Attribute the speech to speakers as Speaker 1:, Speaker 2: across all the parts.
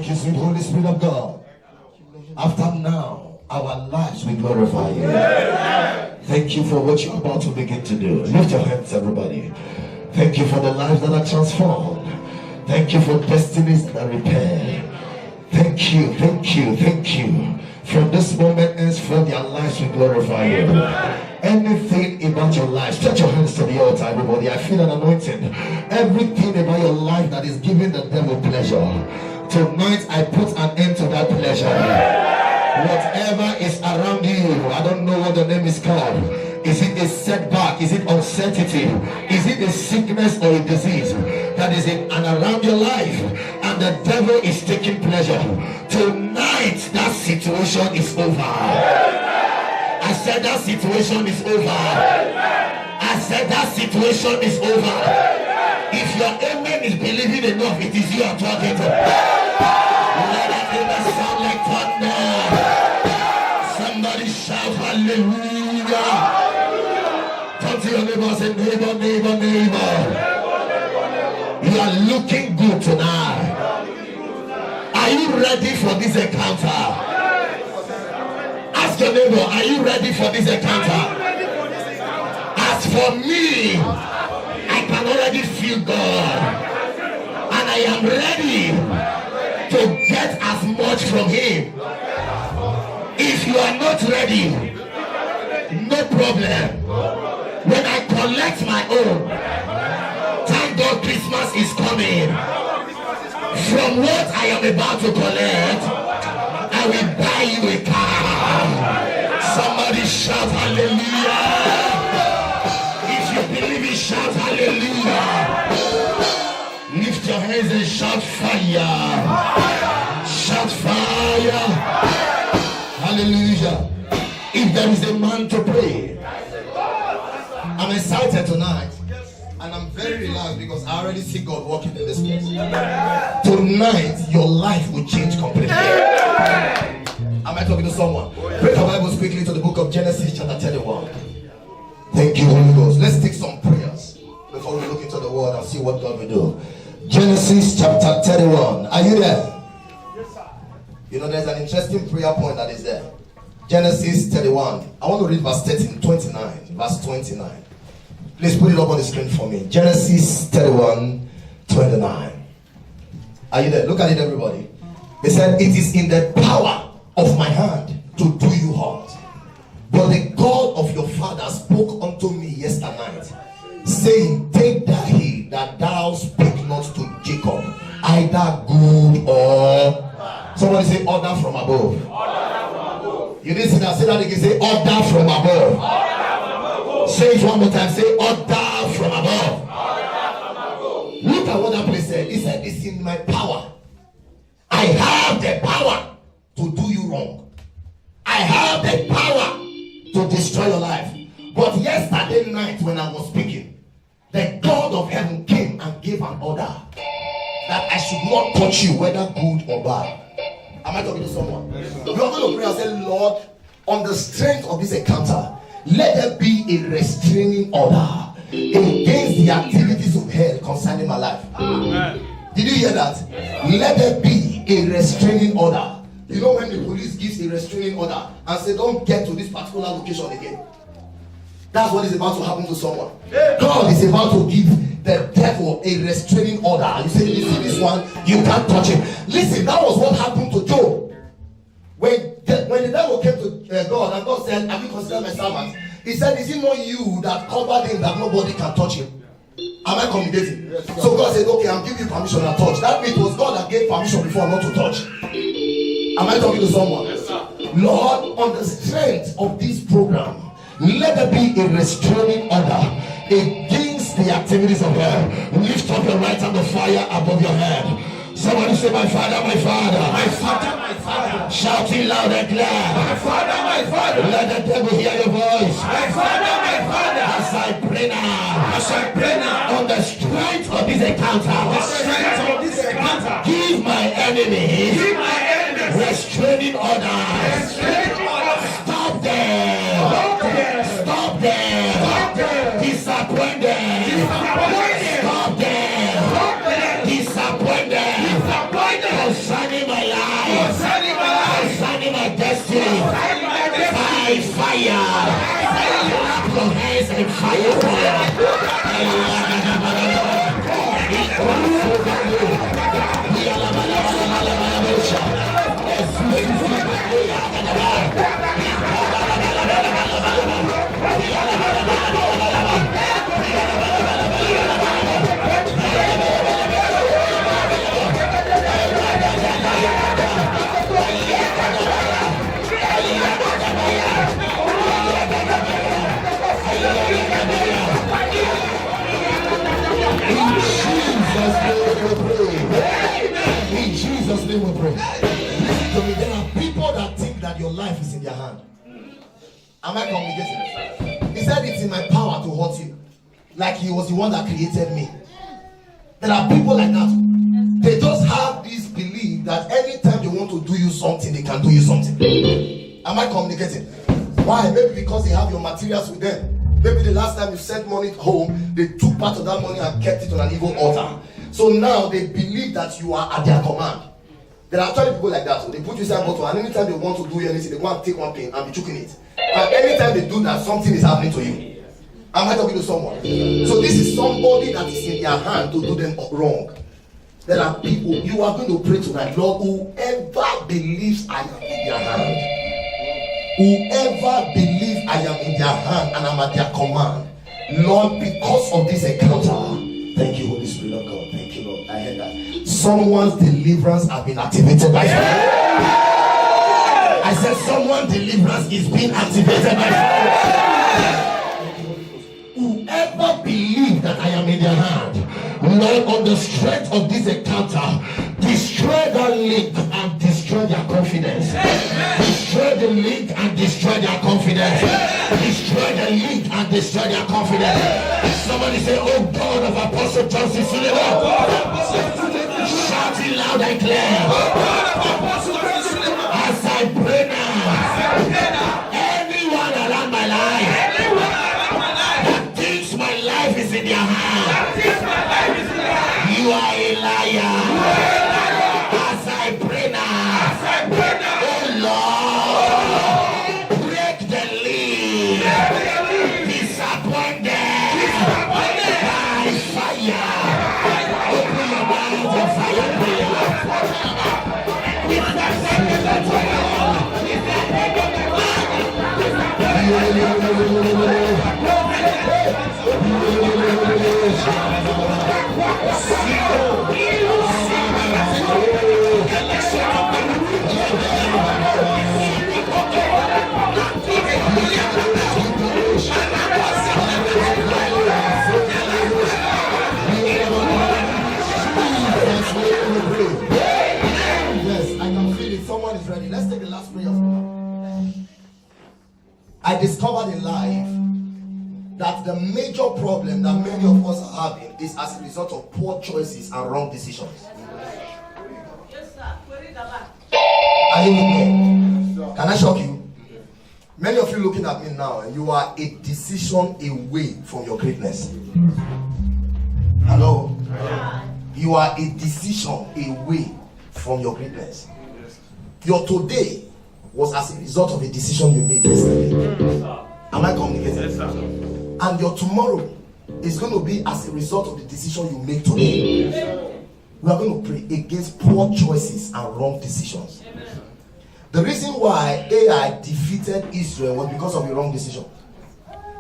Speaker 1: Thank you, sweet Holy Spirit of God. After now, our lives will glorify you. Thank you for what you're about to begin to do. Lift your hands, everybody. Thank you for the lives that are transformed. Thank you for destinies that repair. Thank you, thank you, thank you. From this moment henceforth, their lives will glorify you. Anything about your life, stretch your hands to the altar, everybody. I feel an anointing. Everything about your life that is giving the devil pleasure, tonight I put an end to that pleasure. Whatever is around you, I don't know what the name is called. Is it a setback? Is it uncertainty? Is it a sickness or a disease that is in and around your life, and the devil is taking pleasure? Tonight, that situation is over. I said that situation is over. I said that situation is over. If your amen is believing enough, it is you I'm talking to. Let that amen sound like thunder. Somebody shout hallelujah. Turn to your neighbor and say, neighbor, neighbor, neighbor. You are looking good tonight. Are you ready for this encounter? Ask your neighbor, are you ready for this encounter? As for me, I can already feel God, and I am ready to get as much from Him. If you are not ready, no problem. When I collect my own, thank God Christmas is coming. From what I am about to collect, I will buy you a car. Somebody shout hallelujah. If you believe it, shout hallelujah. Lift your hands and shout fire. Shout fire. Hallelujah. If there is a man to pray, I'm excited tonight. And I'm very relaxed because I already see God working in this place. Tonight, your life will change completely. Am I talking to someone? Break your Bibles quickly to the book of Genesis chapter 31. Thank you, Holy Ghost. Let's take some prayers before we look into the word and see what God will do. Genesis chapter 31. Are you there?
Speaker 2: Yes, sir.
Speaker 1: You know, there's an interesting prayer point that is there. Genesis 31. I want to read verse 29. Verse 29. Please put it up on the screen for me. Genesis 31, 29. Are you there? Look at it, everybody. He said, it is in the power of my hand to do you hurt. But the God of your father spoke unto me yesternight, saying, take that heed that thou speak not to Jacob, either good or... Somebody say, order from above. You didn't see that? Say that again. Say, order from above. Say it one more time. Say, order from above. Look at what that place said. He said, it's in my power. I have the power to do you wrong. I have the power to destroy your life. But yesterday night when I was speaking, the God of heaven came and gave an order that I should not touch you, whether good or bad. Am I talking to someone? You are going to pray and say, Lord, on the strength of this encounter, let there be a restraining order against the activities of hell concerning my life. Amen. Did you hear that? Let there be a restraining order. You know when the police gives a restraining order and say don't get to this particular location again, that's what is about to happen to someone. God is about to give the devil a restraining order. You say, listen, this one, you can't touch him. Listen, that was what happened to Job. When the devil came to God and God said, have you considered my servant? He said, is it not you that covered him that nobody can touch him? Am I communicating? Yes, so God said, okay, I'll give you permission to touch. That means it was God that gave permission before not to touch. Am I talking to someone? Yes, sir. Lord, on the strength of this program, let there be a restraining order against the activities of hell. Lift up your right hand of fire above your head. Somebody say, my father, my father.
Speaker 2: My father, my father.
Speaker 1: Shouting loud and clear.
Speaker 2: My father, my father.
Speaker 1: Let the devil hear your voice.
Speaker 2: My father, my father.
Speaker 1: As I pray now.
Speaker 2: As I pray now.
Speaker 1: On the strength of this encounter.
Speaker 2: On the strength of this encounter.
Speaker 1: Give my enemies.
Speaker 2: Give my enemies.
Speaker 1: Restraining orders.
Speaker 2: Restraining orders.
Speaker 1: Stop them.
Speaker 2: Stop them.
Speaker 1: Stop them.
Speaker 2: Stop them.
Speaker 1: Disappoint them.
Speaker 2: Disappoint them.
Speaker 1: Stop them.
Speaker 2: Stop them.
Speaker 1: Disappoint them.
Speaker 2: Disappoint them.
Speaker 1: Concerning my Today we pray. Listen to me. There are people that think that your life is in their hand. Am I communicating? He said it's in my power to hurt you. Like he was the one that created me. There are people like that. They just have this belief that anytime they want to do you something, they can do you something. Am I communicating? Why? Maybe because they have your materials with them. Maybe the last time you sent money home, they took part of that money and kept it on an evil altar. So now they believe that you are at their command. There are actually people like that. So they put you inside bottle, and anytime they want to do anything, they go and take one pin and be choking it. And anytime they do that, something is happening to you. Am I talking to someone? So this is somebody that is in their hand to do them wrong. There are people, you are going to pray tonight, Lord, whoever believes I am in their hand, whoever believes I am in their hand and I'm at their command, Lord, because of this encounter, thank you, Holy Spirit of God. Thank you, Lord. I heard that. Someone's deliverance has been activated by fire. I said someone's deliverance is being activated by fire. Whoever believes that I am in their hand, Lord, on the strength of this encounter, destroy that link and destroy their confidence. Destroy the link and destroy their confidence. Destroy the link and destroy their confidence. Somebody say, oh God of Apostle Johnson Sullivan. Shout it loud and clear. As I pray now, anyone around my life that thinks my life is in their hand, you are a liar. As I pray now, oh Lord, break the lead. Disappoint them by fire. Open your mouth and fire prayer. Yes, I can feel it. Someone is ready. Let's take the last prayer. I discovered in life that the major problem that many of us are having is as a result of poor choices and wrong decisions.
Speaker 3: Yes, sir.
Speaker 1: Are you with me? Can I shock you? Many of you looking at me now, and you are a decision away from your greatness. Hello? You are a decision away from your greatness. Your today was as a result of a decision you made yesterday. Am I communicating?
Speaker 2: Yes, sir.
Speaker 1: And your tomorrow is going to be as a result of the decision you make today. We are going to pray against poor choices and wrong decisions. The reason why Ai defeated Israel was because of a wrong decision.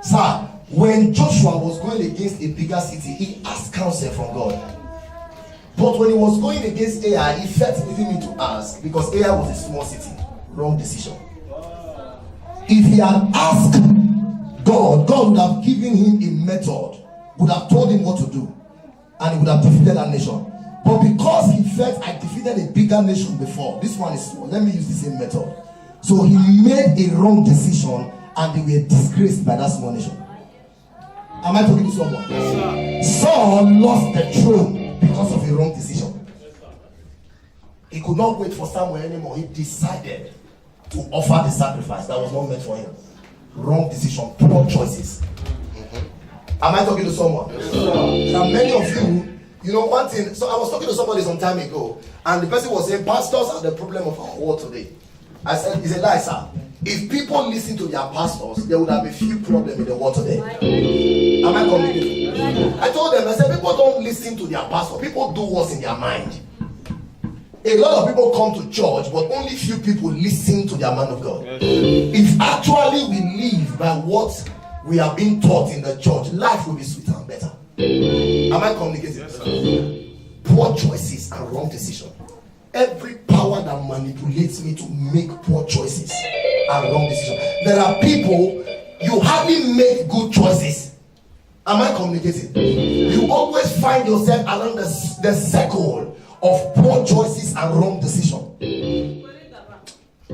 Speaker 1: Sir, when Joshua was going against a bigger city, he asked counsel from God. But when he was going against Ai, he felt he didn't need to ask because Ai was a small city. Wrong decision. If he had asked God, God would have given him a method, would have told him what to do, and he would have defeated that nation. But because he felt I defeated a bigger nation before, this one is small, let me use the same method. So he made a wrong decision and they were disgraced by that small nation. Am I talking to someone? Saul lost the throne because of a wrong decision. He could not wait for Samuel anymore. He decided to offer the sacrifice that was not meant for him. Wrong decision, poor choices. Am I talking to someone? There are many of you, you know one thing. So I was talking to somebody some time ago, and the person was saying, pastors are the problem of our world today. I said, it's a lie, sir. If people listen to their pastors, there would have a few problems in the world today. Am I communicating? I told them, I said, people don't listen to their pastor. People do what's in their mind. A lot of people come to church, but only few people listen to their man of God. If actually we live by what we are being taught in the church, life will be sweeter and better. Am I communicating? Yes, poor choices and wrong decisions. Every power that manipulates me to make poor choices and wrong decisions. There are people, you hardly make good choices. Am I communicating? You always find yourself around the circle of poor choices and wrong decisions.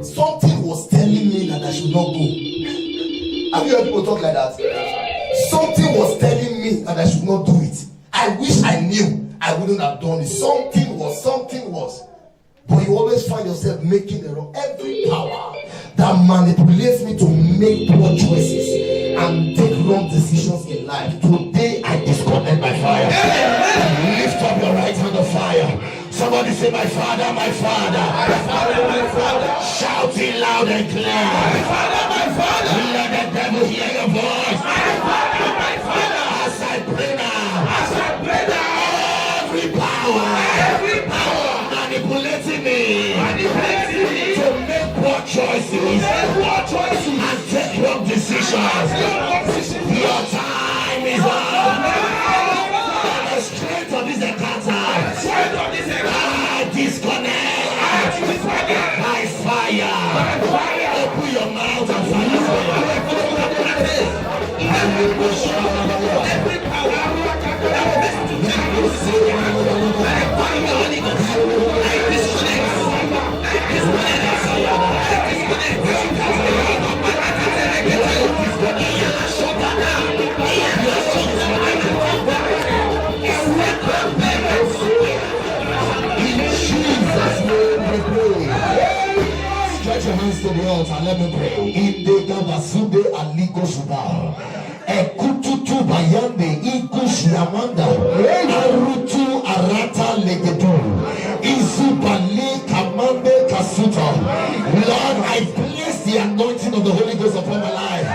Speaker 1: Something was telling me that I should not go. Have you heard people talk like that? Something was telling me that I should not do it. I wish I knew I wouldn't have done it. Something was. But you always find yourself making the wrong. Every power that manipulates me to make poor choices and take wrong decisions in life, today I disconnect by fire. Lift up your right hand of fire. Somebody say, my Father, my Father. My Father, my Father. Shout it loud and clear. My Father, my Father. Let the devil hear your voice. My Father, my Father. As I pray now. Every power manipulating me to make poor choices and take wrong decisions. Your time is up. The strength of this encounter, I disconnect by fire. Open your mouth and every power stretch your hands to the altar, let me pray. In the Gavasude Aligo Suba, Ekututu Bayande, Ikush Yamanda, Arutu Arata Legedu, Izubali Kamande Kasuta. Lord, I place the anointing of the Holy Ghost upon my life.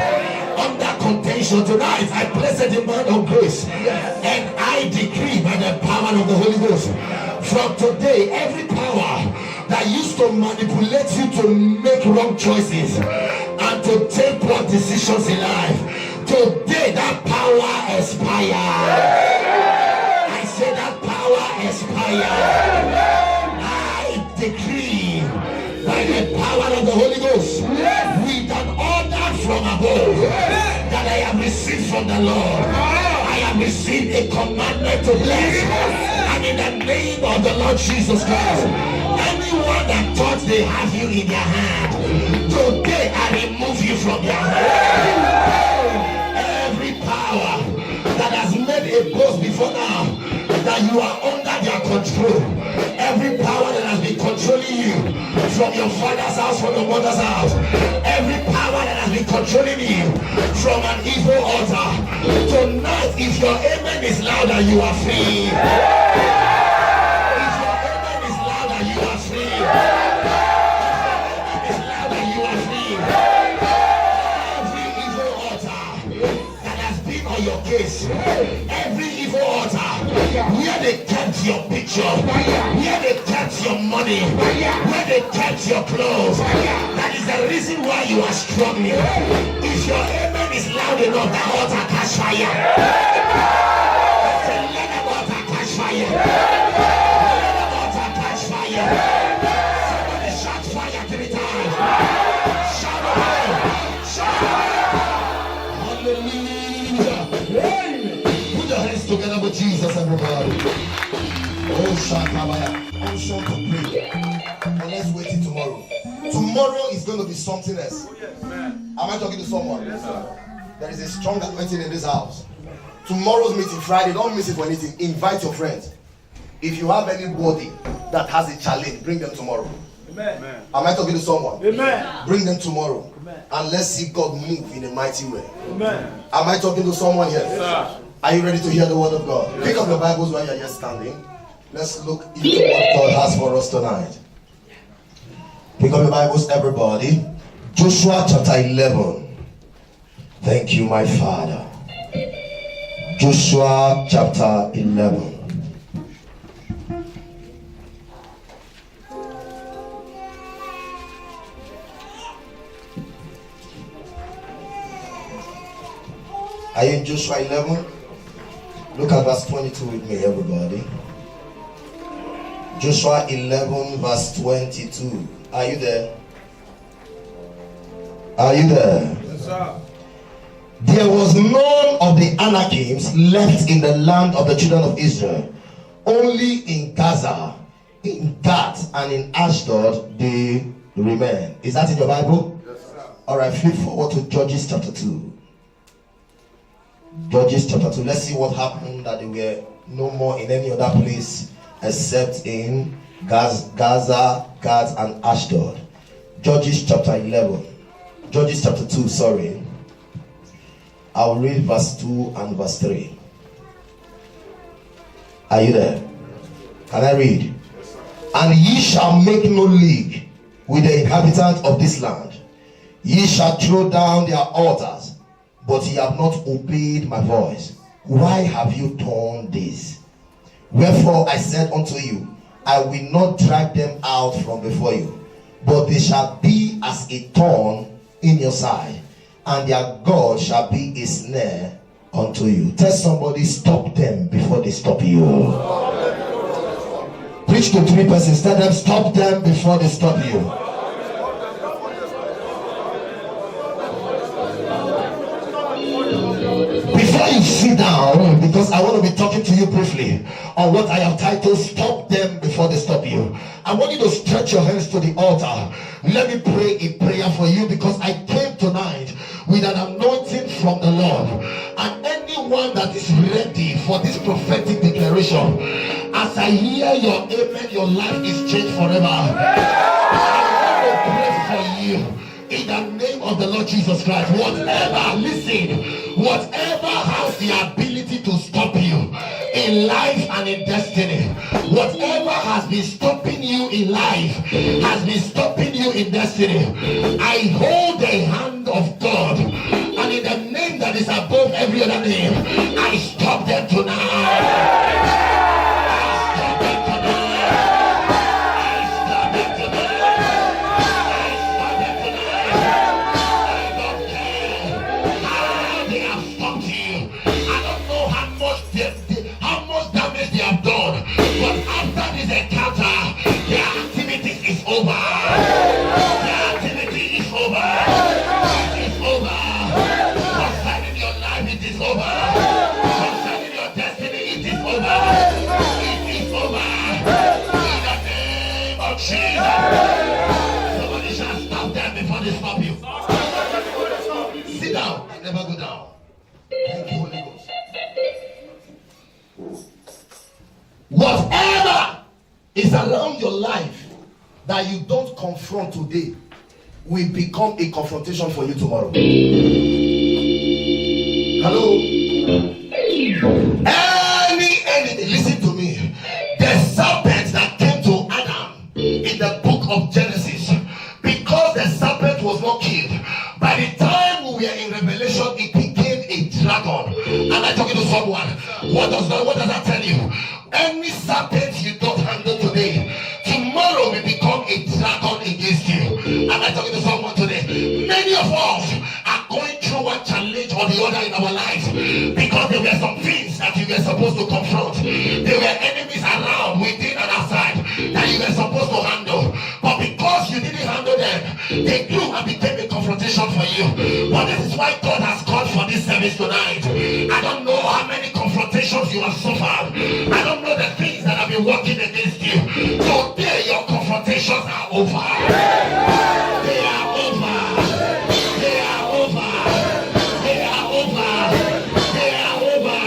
Speaker 1: Under contention tonight, I place a demand of grace, and I decree by the power of the Holy Ghost, from today, every power that used to manipulate you to make wrong choices and to take poor decisions in life, today that power expires. I say that power expires. I decree by the power of the Holy Ghost, with an order from above that I have received from the Lord, I have received a commandment to bless, and in the name of the Lord Jesus Christ, anyone that thought they have you in their hand, today I remove you from their hand. Every power that has made a boast before now that you are under their control, every power that has been controlling you from your father's house, from your mother's house, every power that has been controlling you from an evil altar, tonight, if your amen is louder, you are free. If your amen is louder, you are free. If your amen is louder, you are free. Every evil altar that has been on your case, every evil altar where they kept your picture, where they kept your money, where they kept your clothes, that is the reason why you are struggling. If your amen is loud enough, that altar catch fire. Let the altar catch fire. Let the altar catch fire. Somebody shout fire 3 times. Shout out. Shout out. Hallelujah. Put your hands together with Jesus, everybody. Oh, Shatabaya. I'm sure to pray. And let's wait till tomorrow. Tomorrow is going to be something else. Am I talking to someone? Yes, sir. There is a strong anointing in this house. Tomorrow's meeting, Friday, don't miss it for anything. Invite your friends. If you have anybody that has a challenge, bring them tomorrow. Amen. Am I talking to someone? Amen. Bring them tomorrow. Amen. And let's see God move in a mighty way. Amen. Am I talking to someone here? Yes, sir. Are you ready to hear the word of God? Yes. Pick up your Bibles while you're just standing. Let's look into what God has for us tonight. Pick up your Bibles, everybody. Joshua chapter 11. Thank you, my Father. Joshua chapter 11. Are you in Joshua 11? Look at verse 22 with me, everybody. Joshua 11 verse 22. Are you there? Are you there? Yes, sir. There was none of the Anakims left in the land of the children of Israel, only in Gaza, in Gath and in Ashdod they remain. Is that in your Bible?
Speaker 4: Yes, sir.
Speaker 1: All right, flip forward to Judges chapter 2. Judges chapter 2. Let's see what happened, that they were no more in any other place except in Gaza, Gath, and Ashdod. Judges chapter 11. Judges chapter 2, sorry. I'll read verse 2 and verse 3. Are you there? Can I read? And ye shall make no league with the inhabitants of this land. Ye shall throw down their altars, but ye have not obeyed my voice. Why have you done this? Wherefore I said unto you, I will not drag them out from before you, but they shall be as a thorn in your side, and their God shall be a snare unto you. Tell somebody, stop them before they stop you. Preach to 3 persons. Tell them, stop them before they stop you. Before you sit down, because I want to be talking to you briefly on what I have titled, stop them before they stop you. I want you to stretch your hands to the altar. Let me pray a prayer for you, because I came tonight with an anointing from the Lord. And anyone that is ready for this prophetic declaration, as I hear your amen, your life is changed forever. I want to pray for you in the name of the Lord Jesus Christ. Whatever, listen, whatever has the ability to stop you in life and in destiny, whatever has been stopping you in life, has been stopping you in destiny, I hold the hand of God, and in the name that is above every other name, I stop them tonight. Somebody shall stop them before they stop you. Sit down and never go down. Thank you, Holy Ghost. Whatever is around your life that you don't confront today will become a confrontation for you tomorrow. Hello? Any enemy, listen to me. The serpent that came to Adam in the book of Genesis, because the serpent was not killed, by the time we were in Revelation, it became a dragon. Am I talking to someone? What does that tell you? Any serpent you don't handle today, tomorrow will become a dragon against you. Am I talking to someone today? Many of us are going through one challenge or the other in our lives because there were some things that you were supposed to confront. There were enemies around, within and outside, that you were supposed to handle. But because you didn't handle them, they grew and became a confrontation for you. But this is why God has called for this service tonight. I don't know how many confrontations you have suffered. I don't know the things that have been working against you. Today your confrontations are over. They are over. They are over. They are over. They are over.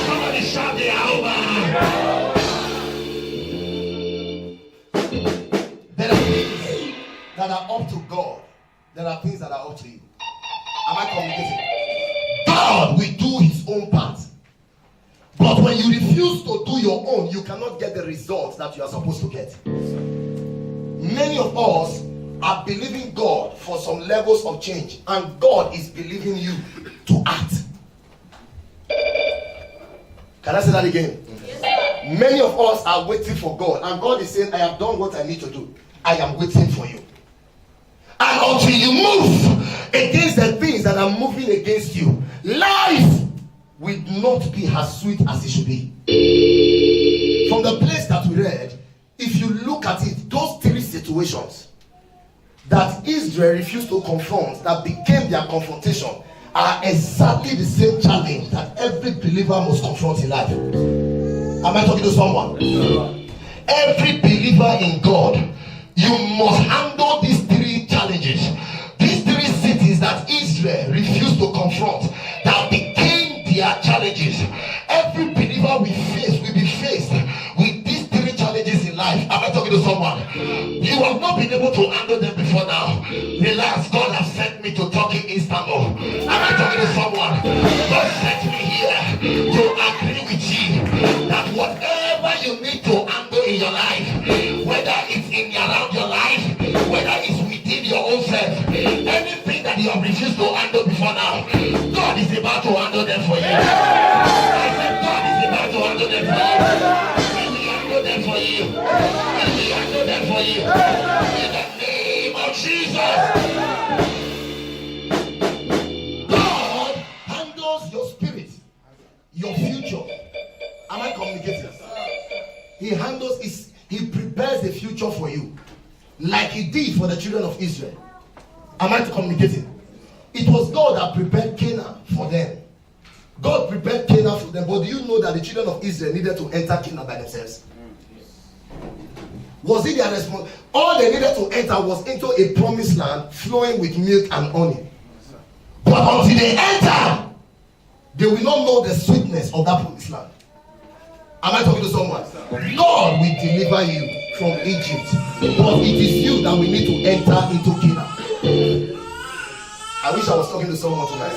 Speaker 1: Somebody shout, they are over. There are things that are up to God. There are things that are up to you. Am I communicating? God will do his own part. But when you refuse to do your own, you cannot get the results that you are supposed to get. Many of us are believing God for some levels of change, and God is believing you to act. Can I say that again? Yes, many of us are waiting for God, and God is saying, I have done what I need to do. I am waiting for you. And until you move against the things that are moving against you, life will not be as sweet as it should be. From the place that we read, if you look at it, those 3 situations that Israel refused to confront, that became their confrontation, are exactly the same challenge that every believer must confront in life. Am I talking to someone? Every believer in God, you must handle these three challenges. These three cities that Israel refused to confront, that became their challenges. Every believer will be faced with these three challenges in life. Am I talking to someone? You have not been able to handle them before now. Relax, God has sent me to talk in Istanbul. Am I talking to someone? God sent me here to agree with you that whatever you need to handle in your life, whether it's in around your life, whether it's within your own self, anything that you have refused to handle before now, God is about to handle them for you. I said God is about to handle them for you. He will handle them for you. He will handle them for you. In the name of Jesus. God handles your spirit, your future. Am I communicating? He handles his, he prepares the future for you, like he did for the children of Israel. Am I communicating? It was God that prepared Canaan for them. God prepared Canaan for them. But do you know that the children of Israel needed to enter Canaan by themselves? Was it their response? All they needed to enter was into a promised land flowing with milk and honey. But until they enter, they will not know the sweetness of that promised land. Am I talking to someone? God will deliver you from Egypt, but it is you that we need to enter into Canaan. I wish I was talking to someone tonight.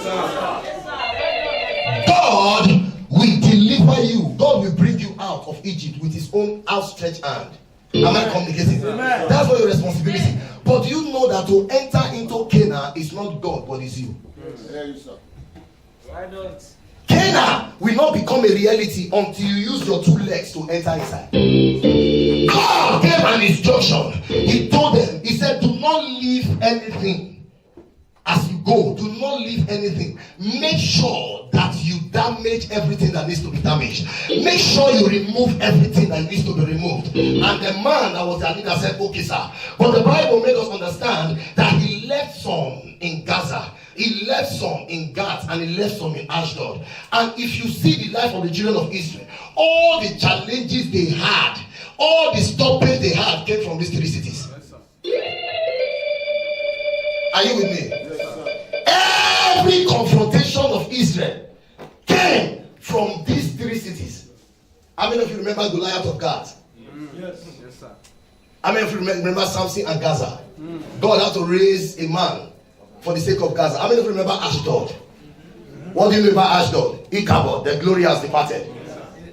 Speaker 1: God will deliver you. God will bring you out of Egypt with his own outstretched hand. Am I communicating? That's not your responsibility. But you know that to enter into Canaan is not God, but it's you.
Speaker 2: Why not?
Speaker 1: Canaan will not become a reality until you use your two legs to enter inside. God gave an instruction. He told them, he said, do not leave anything. As you go, do not leave anything. Make sure that you damage everything that needs to be damaged. Make sure you remove everything that needs to be removed. And the man that was their leader said, okay, sir. But the Bible made us understand that he left some in Gaza, he left some in Gath, and he left some in Ashdod. And if you see the life of the children of Israel, all the challenges they had, all the stoppage they had came from these three cities. Are you with me? Every confrontation of Israel came from these three cities. How many of you remember Goliath of Gath?
Speaker 2: Yes, sir.
Speaker 1: How many of you remember Samson and Gaza? God had to raise a man for the sake of Gaza. How many of you remember Ashdod? What do you know about Ashdod? Ichabod, the glory has departed.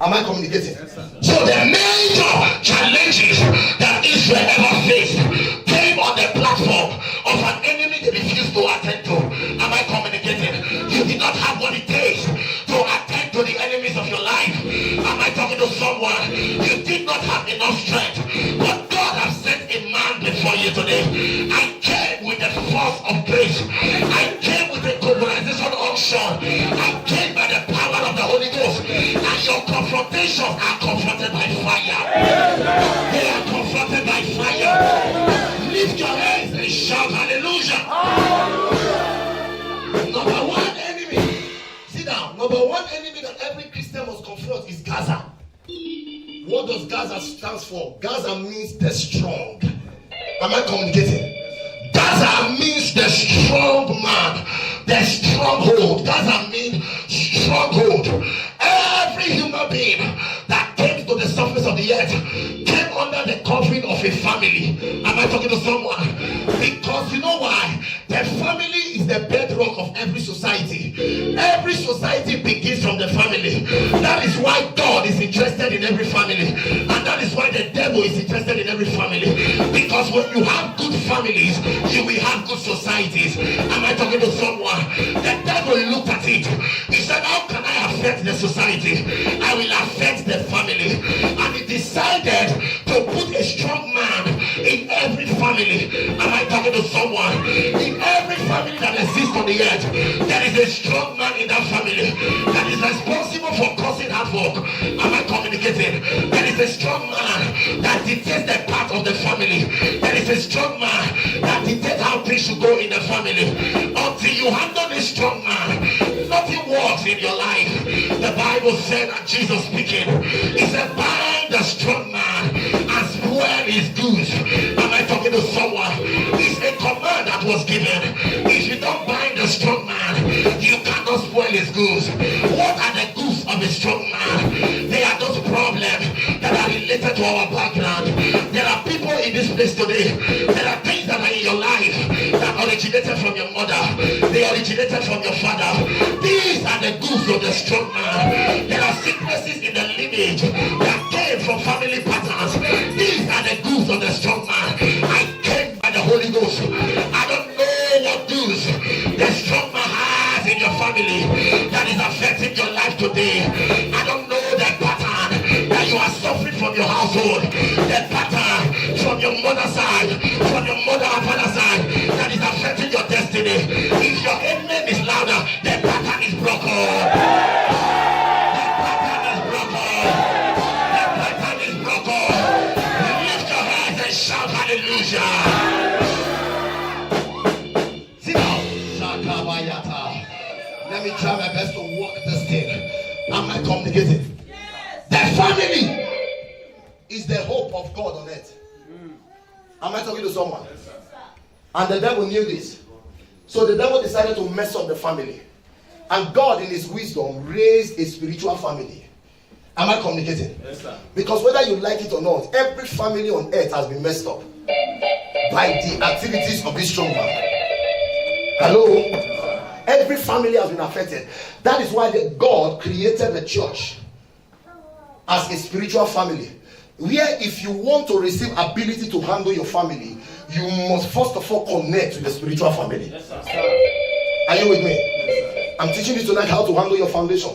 Speaker 1: Am I communicating? So the major challenges that Israel ever faced came on the platform of an enemy they refused to attend to. Am I communicating? You did not have what it takes to attend to the enemies of your life. Am I talking to someone? You did not have enough strength. But God has sent a man before you today. I came with the force of grace. I came with the globalization unction. I came by the power of the Holy Ghost. And your confrontations are confronted by fire. They are confronted by fire. Lift your hands and shout hallelujah. Number one enemy. Sit down. Number one enemy that every Christian must confront is Gaza. What does Gaza stand for? Gaza means the strong. Am I communicating? Gaza means the strong man, the stronghold. Gaza means stronghold. Every human being that came to the surface of the earth came under the covering of a family. Am I talking to someone? Because you know why? The family is the bedrock of every society. Every society begins from the family. That is why God is interested in every family. And that is why the devil is interested in every family. Because when you have good families, you will have good societies. Am I talking to someone? The devil looked at it. He said, how can I affect the society? I will affect the family. And he decided to put a strong man in every family. Am I talking to someone? In every family that exists on the earth, there is a strong man in that family that is responsible for causing havoc. Am I communicating? There is a strong man that dictates the path of the family. There is a strong man that dictates how things should go in the family. Until you handle this strong man, nothing works in your life. The Bible said, and Jesus speaking, he said, bind the strong man inherited from your father. These are the goods of the strong man. There are sicknesses in the lineage that came from family patterns. These are the goods of the strong man. I came by the Holy Ghost. I don't know what goods the strong man has in your family that is affecting your life today. I don't know that pattern that you are suffering from your household, that pattern from your mother's side, from your mother and father's side that is affecting your destiny. If your amen is louder, the pattern is broken. The pattern is broken. The pattern is broken. Lift your hands and shout hallelujah. Sit down. Shakabayata. Let me try my best to walk this thing. Am I communicating? The family is the hope of God on earth. Am I talking to someone? And the devil knew this. So the devil decided to mess up the family. And God in his wisdom raised a spiritual family. Am I communicating?
Speaker 2: Yes, sir.
Speaker 1: Because whether you like it or not, every family on earth has been messed up by the activities of this strong man. Hello? Every family has been affected. That is why God created the church as a spiritual family, where if you want to receive ability to handle your family, you must first of all connect with the spiritual family.
Speaker 2: Yes, sir.
Speaker 1: Are you with me? Yes, I'm teaching you tonight how to handle your foundation.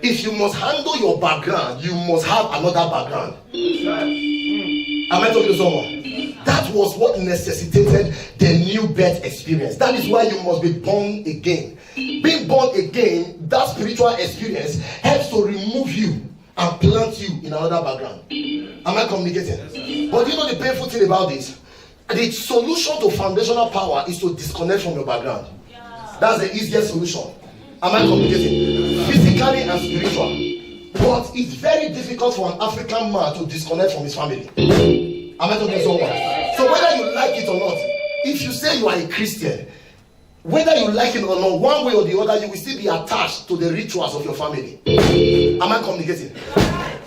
Speaker 1: If you must handle your background, you must have another background. Am I talking to someone? That was what necessitated the new birth experience. That is why you must be born again. Being born again, that spiritual experience helps to remove you and plant you in another background. Am I communicating? Yes, but you know the painful thing about this? The solution to foundational power is to disconnect from your background. Yeah. That's the easiest solution. Am I communicating? Physically and spiritual. But it's very difficult for an African man to disconnect from his family. Am I talking to someone? So whether you like it or not, if you say you are a Christian, whether you like it or not, one way or the other, you will still be attached to the rituals of your family. Am I communicating?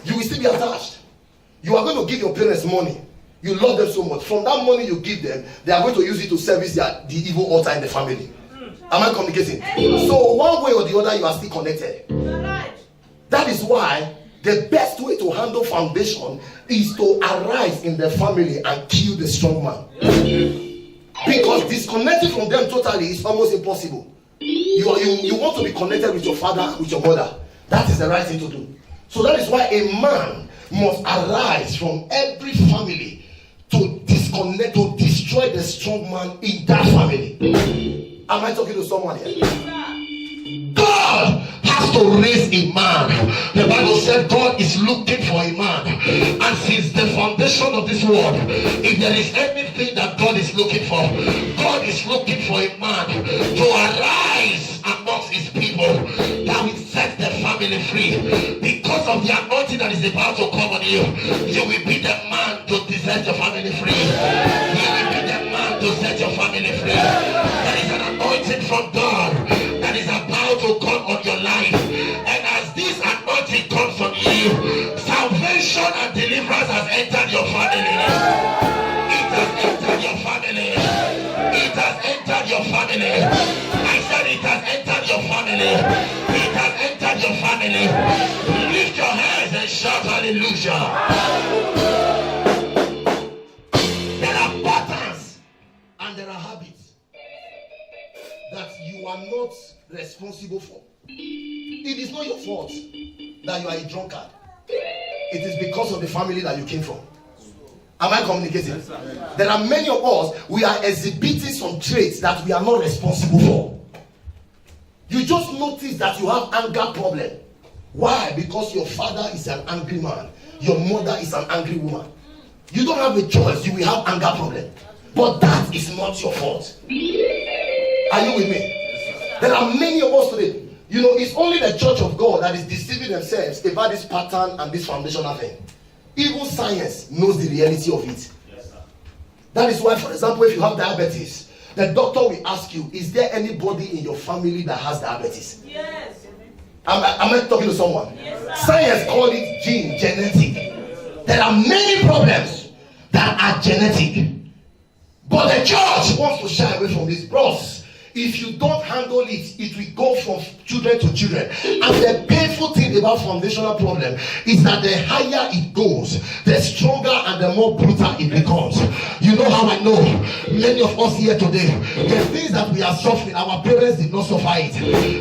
Speaker 1: You will still be attached. You are going to give your parents money. You love them so much. From that money you give them, they are going to use it to service the evil altar in the family. Am I communicating? So one way or the other, you are still connected. That is why the best way to handle foundation is to arise in the family and kill the strong man. Because disconnecting from them totally is almost impossible. You want to be connected with your father, with your mother. That is the right thing to do. So that is why a man must arise from every family to disconnect, to destroy the strong man in that family. Am I talking to someone here? God has to raise a man. The Bible said God is looking for a man. And since the foundation of this world, if there is anything that God is looking for, God is looking for a man to arise amongst his people that will set the family free. Because of the anointing that is about to come on you, you will be the man to set your family free. You will be the man to set your family free. There is an anointing from God that is about to come on your life. And as this anointing comes on you, salvation and deliverance has entered your family. It has entered your family. It has entered your family. I said it has entered your family. It has entered your family. Lift your hands and shout hallelujah. There are patterns and there are habits that you are not responsible for. It is not your fault that you are a drunkard. It is because of the family that you came from. Am I communicating? Yes, there are many of us, we are exhibiting some traits that we are not responsible for. You just notice that you have anger problem. Why? Because your father is an angry man. Your mother is an angry woman. You don't have a choice. You will have anger problem. But that is not your fault. Are you with me? There are many of us today. You know, it's only the church of God that is deceiving themselves about this pattern and this foundational thing. Even science knows the reality of it. Yes, that is why, for example, if you have diabetes, the doctor will ask you, is there anybody in your family that has diabetes?
Speaker 3: Yes.
Speaker 1: Am I talking to someone?
Speaker 3: Yes,
Speaker 1: science calls it gene, genetic. There are many problems that are genetic. But the church wants to shy away from this. Bros, if you don't handle it, it will go from children to children. And the painful thing about foundational problem is that the higher it goes, the stronger and the more brutal it becomes. You know how I know? Many of us here today, the things that we are suffering, our parents did not suffer it.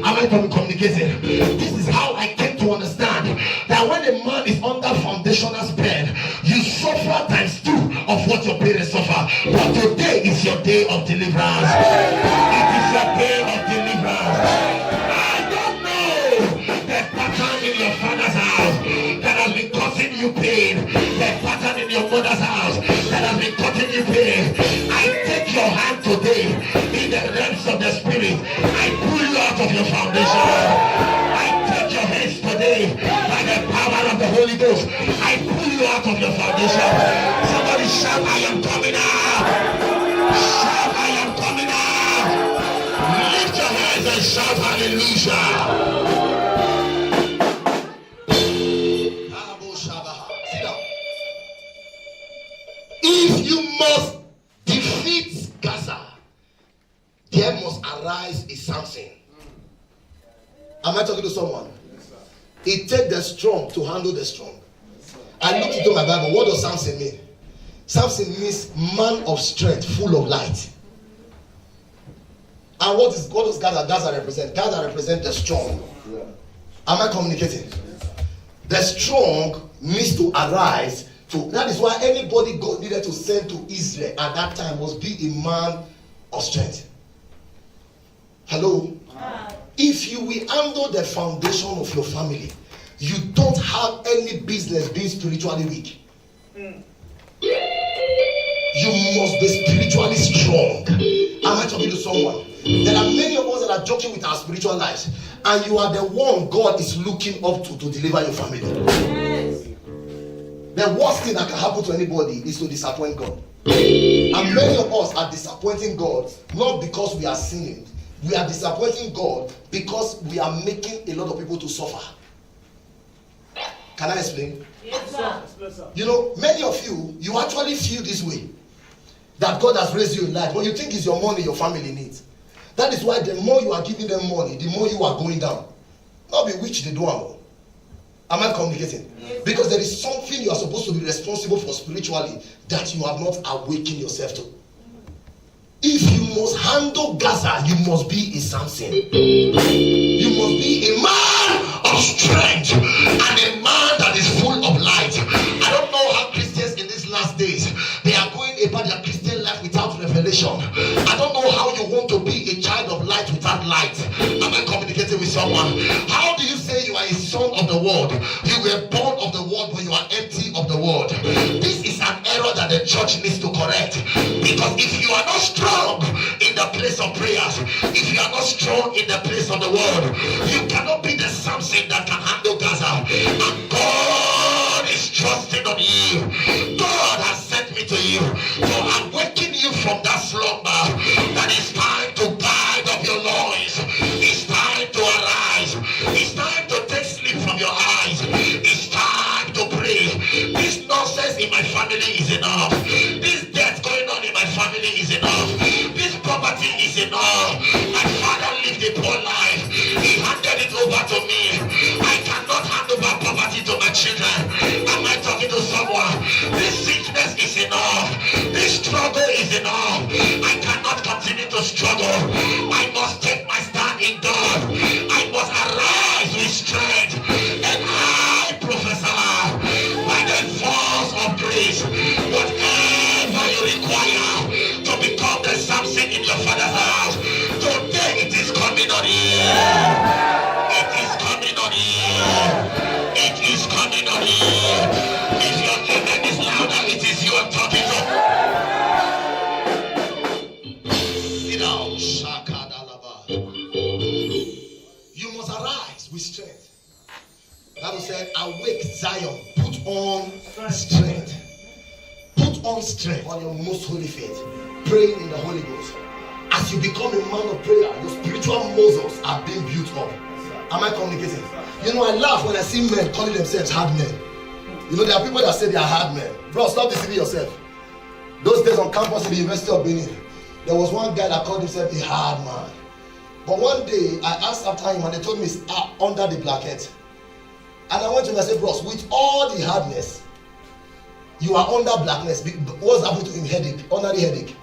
Speaker 1: Am I communicating? This is how I came to understand that when a man is under foundational spell, you suffer times 2 of what your parents suffer. But today is your day of deliverance. It is your day of deliverance. I don't know the pattern in your father's house that has been causing you pain. The pattern in your mother's house that has been causing you pain. I take your hand today in the realms of the spirit. I pull you out of your foundation. I take your hands today by the power of the Holy Ghost. I pull you out of your foundation. Somebody shout, I am coming out. Shout, I am coming out. Lift your hands and shout hallelujah. Sit down. If you must defeat Gaza, there must arise a Samson. Am I talking to someone? It takes the strong to handle the strong. I looked into my Bible. What does Samson mean? Samson means man of strength, full of light. And what does Gaza represent? Gaza represents the strong. Am I communicating? The strong needs to arise. That is why anybody God needed to send to Israel at that time must be a man of strength. Hello? If you will handle the foundation of your family, you don't have any business being spiritually weak. You must be spiritually strong. Am I talking to someone? There are many of us that are joking with our spiritual lives, and you are the one God is looking up to deliver your family. Yes. The worst thing that can happen to anybody is to disappoint God. And many of us are disappointing God not because we are sinning. We are disappointing God because we are making a lot of people to suffer. Can I explain?
Speaker 3: Yes, sir.
Speaker 2: Yes, sir.
Speaker 1: You know, many of you actually feel this way. That God has raised you in life, but you think it's your money your family needs. That is why the more you are giving them money, the more you are going down. Not be which they do. Am I communicating? Yes. Because there is something you are supposed to be responsible for spiritually that you have not awakened yourself to. If you must handle Gaza, you must be a Samson. You must be a man of strength and a man that is full of light. I don't know how Christians in these last days, they are going about their Christian life without revelation. I don't know how you want to be a child of light without light. Am I communicating with someone? How do you say you are a son of the world? You were born of the world, but you are empty of the world. This is an error that the church needs to correct. Because if you are not strong in the place of prayers, if you are not strong in the place of the word, you cannot be the Samson that can handle Gaza. And God is trusting on you. God has sent me to you to awaken you from that slumber. That it's time to guide up your loins. It's time to arise. It's time to take sleep from your eyes. It's time to pray. This nonsense in my family is enough. This death going on in my family is enough. This poverty is enough. My father lived a poor life. He handed it over to me. I cannot hand over poverty to my children. Am I talking to someone? This sickness is enough. This struggle is enough. I cannot continue to struggle. I must take my stand in God. I must arise with strength. And I prophesy by the force of grace, whatever you require to become the Samson in your father's house, today it is coming on you. It is coming on you. It is coming on you. If your amen is louder, it is you I'm talking to. Sit down. Shakadalaba. You must arise with strength. The Bible said, awake Zion, put on strength. Put on strength on your most holy faith. Praying in the Holy Ghost. As you become a man of prayer, your spiritual muscles are being built up. Am I communicating? You know, I laugh when I see men calling themselves hard men. You know, there are people that say they are hard men. Bro, stop deceiving yourself. Those days on campus in the University of Benin, There was one guy that called himself a hard man. But one day I asked after him and they told me it's under the blanket. And I went to him and I said, bros, with all the hardness, you are under blackness. What's happened to him? Headache. Ordinary headache.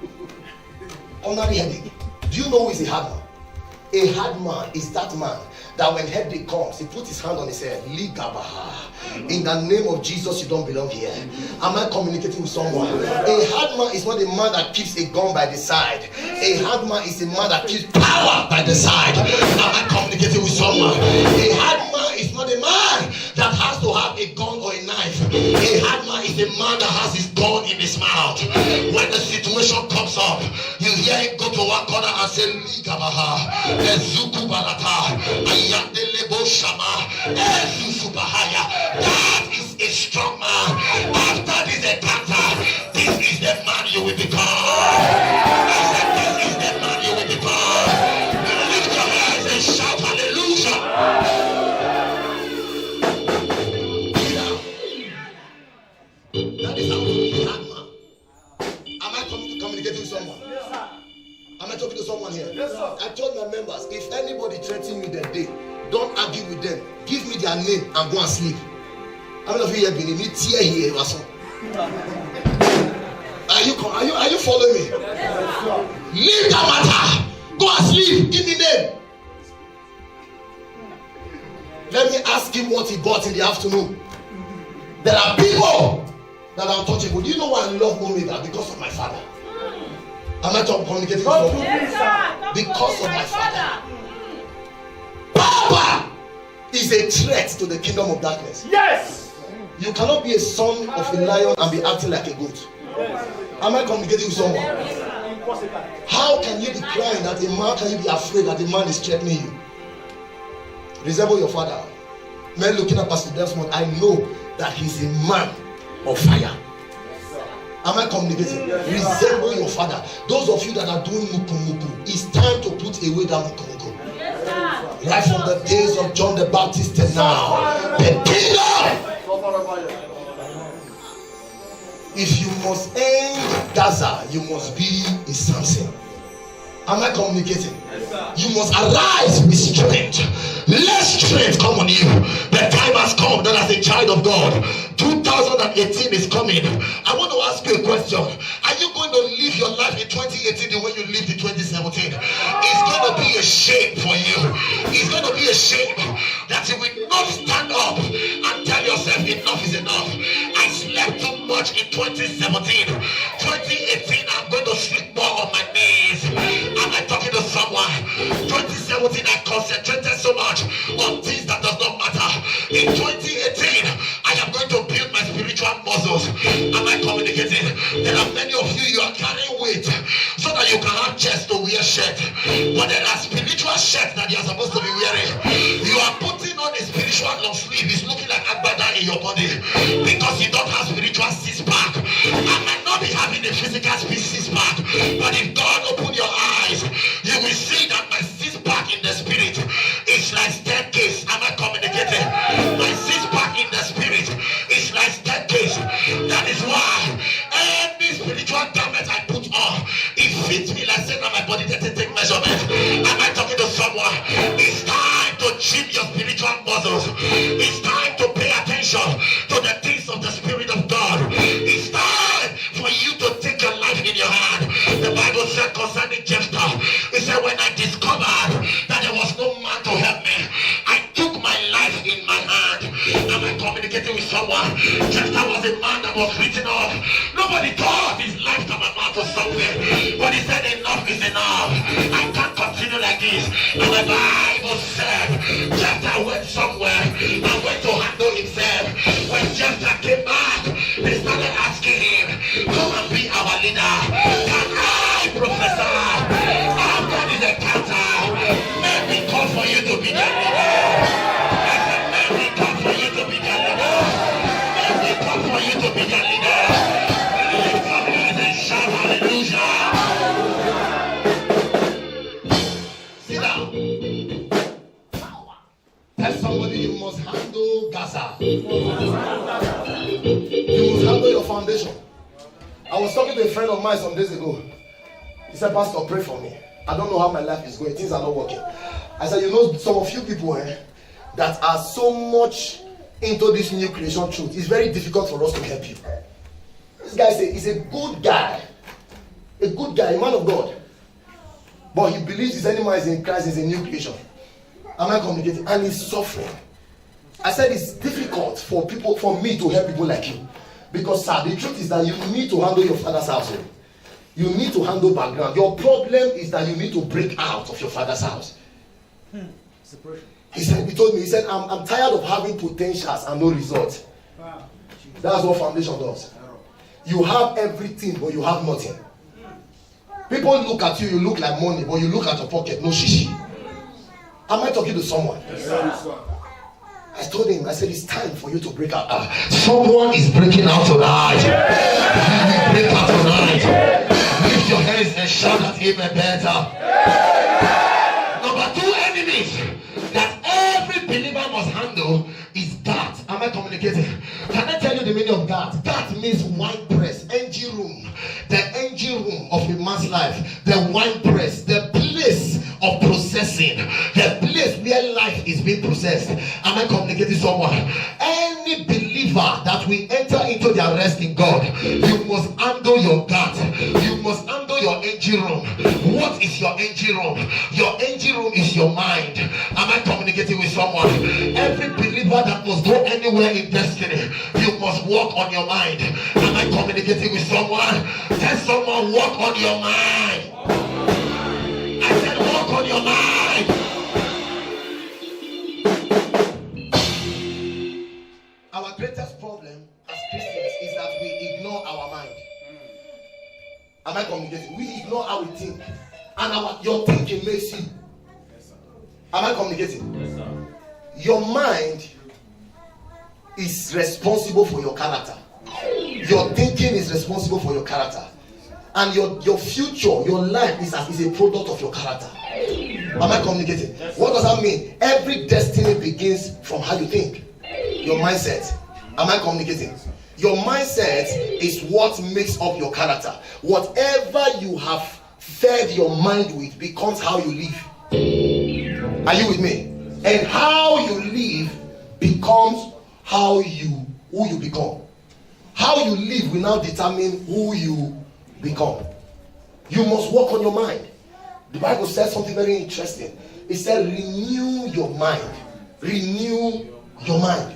Speaker 1: Ordinary headache. Do you know who is a hard man? A hard man is that man that when headache comes, he puts his hand on his head. Ligabaha. In the name of Jesus, you don't belong here. Am I communicating with someone? A hard man is not a man that keeps a gun by the side. A hard man is a man that keeps power by the side. Am I communicating with someone? A hard man is not a man that has to have a gun or a knife. A hard man is a man that has his gun in his mouth. When the situation comes up, you hear him go to one corner and say, Ligabaha, Ezuku Balata, Ayandelebo Shama, Ezusubahaya. That is a strong man. After this encounter, this is the man you will become. I said, this is the man you will become. Lift your hands and shout hallelujah. That is how you be a hard man. Am I communicating with someone?
Speaker 2: Yes, sir.
Speaker 1: Am I talking to someone here?
Speaker 2: Yes, sir.
Speaker 1: I told my members, if anybody threatens me that day, don't argue with them. Give me their name and go and sleep. How many of you have been in it here? Are you following me? Leave that matter. Go and sleep. Give me name. Let me ask him what he got in the afternoon. There are people that are untouchable. Do you know why I love Omega? Because of my father. Am I communicating with you? Because of my father. Power is a threat to the kingdom of darkness.
Speaker 2: Yes.
Speaker 1: You cannot be a son of a lion and be acting like a goat. Am I communicating with someone? How can you be crying that a man, can you be afraid that a man is threatening you? Resemble your father. Men looking at Pastor Desmond, I know that he's a man of fire. Am I communicating? Resemble your father. Those of you that are doing muku, it's time to put away that muku. Right from the days of John the Baptist and now, the kingdom. If you must end Gaza, you must be a Samson. Am I communicating? You must arise with strength. Let strength come on you. The time has come that as a child of God, 2018 is coming. I want to ask you a question. Are you going to live your life in 2018 the way you lived in 2017? It's going to be a shame for you. It's going to be a shame that you will not stand up and tell yourself enough is enough. I slept too much in 2017. 2018 I'm going to sleep more on my knees. Am I talking to someone? 2017 I concentrated so much on things that does not matter. In 2018 I am going to build my spiritual muscles. Am I communicating? There are many of you are carrying weight so that you can have chest to wear shirt, but there are spiritual shirts that you are supposed to be wearing. You are putting on a spiritual long sleeve. It's looking like agbada in your body because you don't have spiritual six-pack. I might not be having a physical six-pack, but if God open your eyes, you will see that my six-pack in the spirit is like staircase. Am I communicating? My six-pack in the spirit is like staircase. That is why any spiritual garment I put on, it fits me like saying that my body doesn't take measurement. Am I talking to someone? It's time to gym your spiritual muscles. It's time to pay attention to the things of the Spirit of God. It's time for you to take your life in your hand. The Bible said concerning Jephthah, it said when I discovered that there was no man to help me, I took my life in my hand. Am I communicating with someone? Jephthah was a man that was written off. Nobody thought his life come amount to something, but he said enough is enough. I can't continue like this. And the Bible said Jephthah went somewhere and went to handle himself. When Jephthah came back, they started asking him, come and be our leader. Can I prophesy? After this encounter, let me call for you to be their leader. I said, let me call for you to be their leader. Let me call for you to be their leader. Lift your hands and shout hallelujah. Sit down. Tell somebody you must handle Gaza. You must handle your foundation. I was talking to a friend of mine some days ago. He He said, Pastor, pray for me. I don't know how my life is going. Things are not working. I said, you know, some of you people that are so much into this new creation truth, it's very difficult for us to help you. This guy is a good guy. A good guy, a man of God. But he believes his animal is in Christ, is a new creation. Am I communicating? And he's suffering. I said it's difficult for me to help people like you. Because, sir, the truth is that you need to handle your father's household. You need to handle background. Your problem is that you need to break out of your father's house. He told me, I'm tired of having potentials and no results. Wow. That's what foundation does. You have everything, but you have nothing. People look at you, you look like money, but you look at your pocket, no shishi. Am I talking to someone? Yes, I told him, I said, it's time for you to break out. Someone is breaking out tonight. You break out tonight. Lift your hands and shout at him better. Number 2 enemies that every believer must handle is that. Am I communicating? Can I tell you the meaning of that? That means wine press, engine room. The engine room of a man's life. The wine press, the place of processing, the place where life is being processed. Am I communicating someone? Any believer that will enter into their rest in God, you must handle your gut. You must handle your engine room. What is your engine room? Your engine room is your mind. Am I communicating with someone? Every believer that must go anywhere in destiny, you must walk on your mind. Am I communicating with someone? Tell someone, walk on your mind. I said, walk on your mind. Our greatest problem as Christians is that we ignore our mind. Am I communicating? We ignore how we think. And your thinking makes you. Yes, am I communicating? Yes, sir. Your mind is responsible for your character. Your thinking is responsible for your character. And your future, your life is a product of your character. Am I communicating? Yes, what does that mean? Every destiny begins from how you think. Your mindset. Am I communicating? Your mindset is what makes up your character. Whatever you have fed your mind with becomes how you live. Are you with me? And how you live becomes who you become. How you live will now determine who you become. You must work on your mind. The Bible says something very interesting. It said, renew your mind. Renew your mind.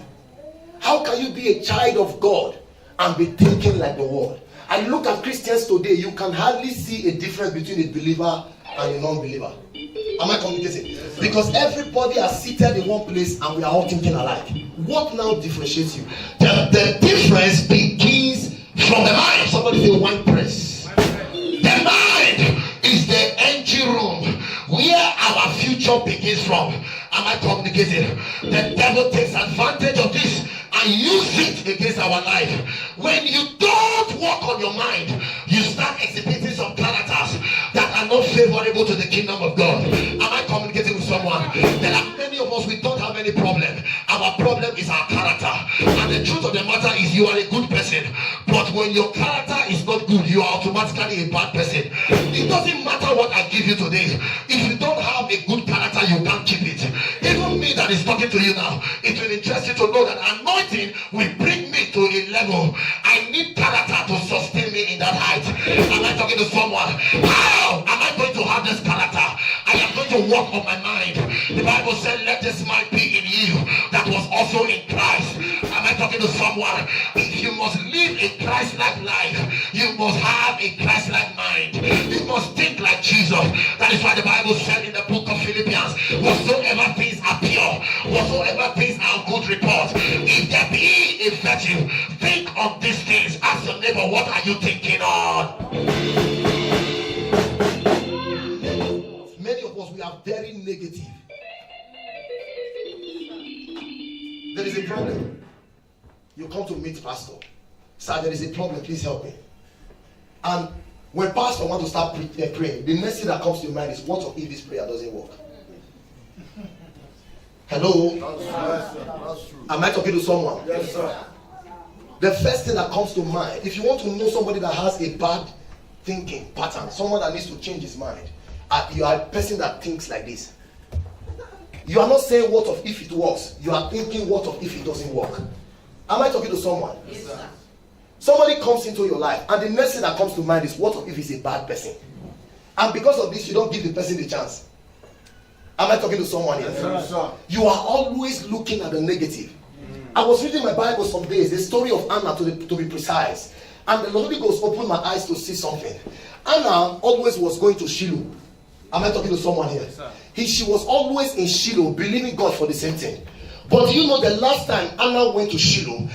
Speaker 1: How can you be a child of God and be thinking like the world? I look at Christians today, you can hardly see a difference between a believer and a non-believer. Am I communicating? Because everybody is seated in one place and we are all thinking alike. What now differentiates you? The difference begins from the mind. Somebody say wine press. The mind is the engine room where our future begins from. Am I communicating? The devil takes advantage of this and use it against our life. When you don't work on your mind, you start exhibiting some characters that are not favorable to the kingdom of God. Am I communicating with someone? There are many of us, we don't have any problem. Our problem is our character. And the truth of the matter is you are a good person. But when your character is not good, you are automatically a bad person. It doesn't matter what I give you today. If you don't have a good character, you can't keep it. Even me that is talking to you now, it will interest you to know that anointing will bring me to a level. I need character to sustain me in that height. Am I talking to someone? How am I going to have this character? I am going to work on my mind. The Bible said, let this mind be in you that was also in Christ. Am I talking to someone? If you must live a Christ-like life, you must have a Christ-like mind. You must think like Jesus. That is why the Bible said in the book of Philippians, whatsoever things are pure, whatsoever things are good report, if there be a virtue, think on these things. Ask your neighbor, what are you thinking on? Many of us, we are very negative. There is a problem. You come to meet pastor. Sir, there is a problem, please help me. And when pastor wants to start praying, the next thing that comes to your mind is, what if this prayer doesn't work? Hello? That's true. Am I talking to someone? Yes, sir. The first thing that comes to mind, if you want to know somebody that has a bad thinking pattern, someone that needs to change his mind. You are a person that thinks like this. You are not saying what if it works. You are thinking what if it doesn't work. Am I talking to someone?
Speaker 3: Yes, sir.
Speaker 1: Somebody comes into your life and the next thing that comes to mind is what if he's a bad person? And because of this, you don't give the person the chance. Am I talking to someone here?
Speaker 2: Yes, sir.
Speaker 1: You are always looking at the negative. I was reading my Bible some days, the story of Anna to be precise. And the Holy Ghost opened my eyes to see something. Anna always was going to Shiloh. Am I talking to someone here?
Speaker 2: Yes,
Speaker 1: She was always in Shiloh, believing God for the same thing. But do you know the last time Anna went to Shiloh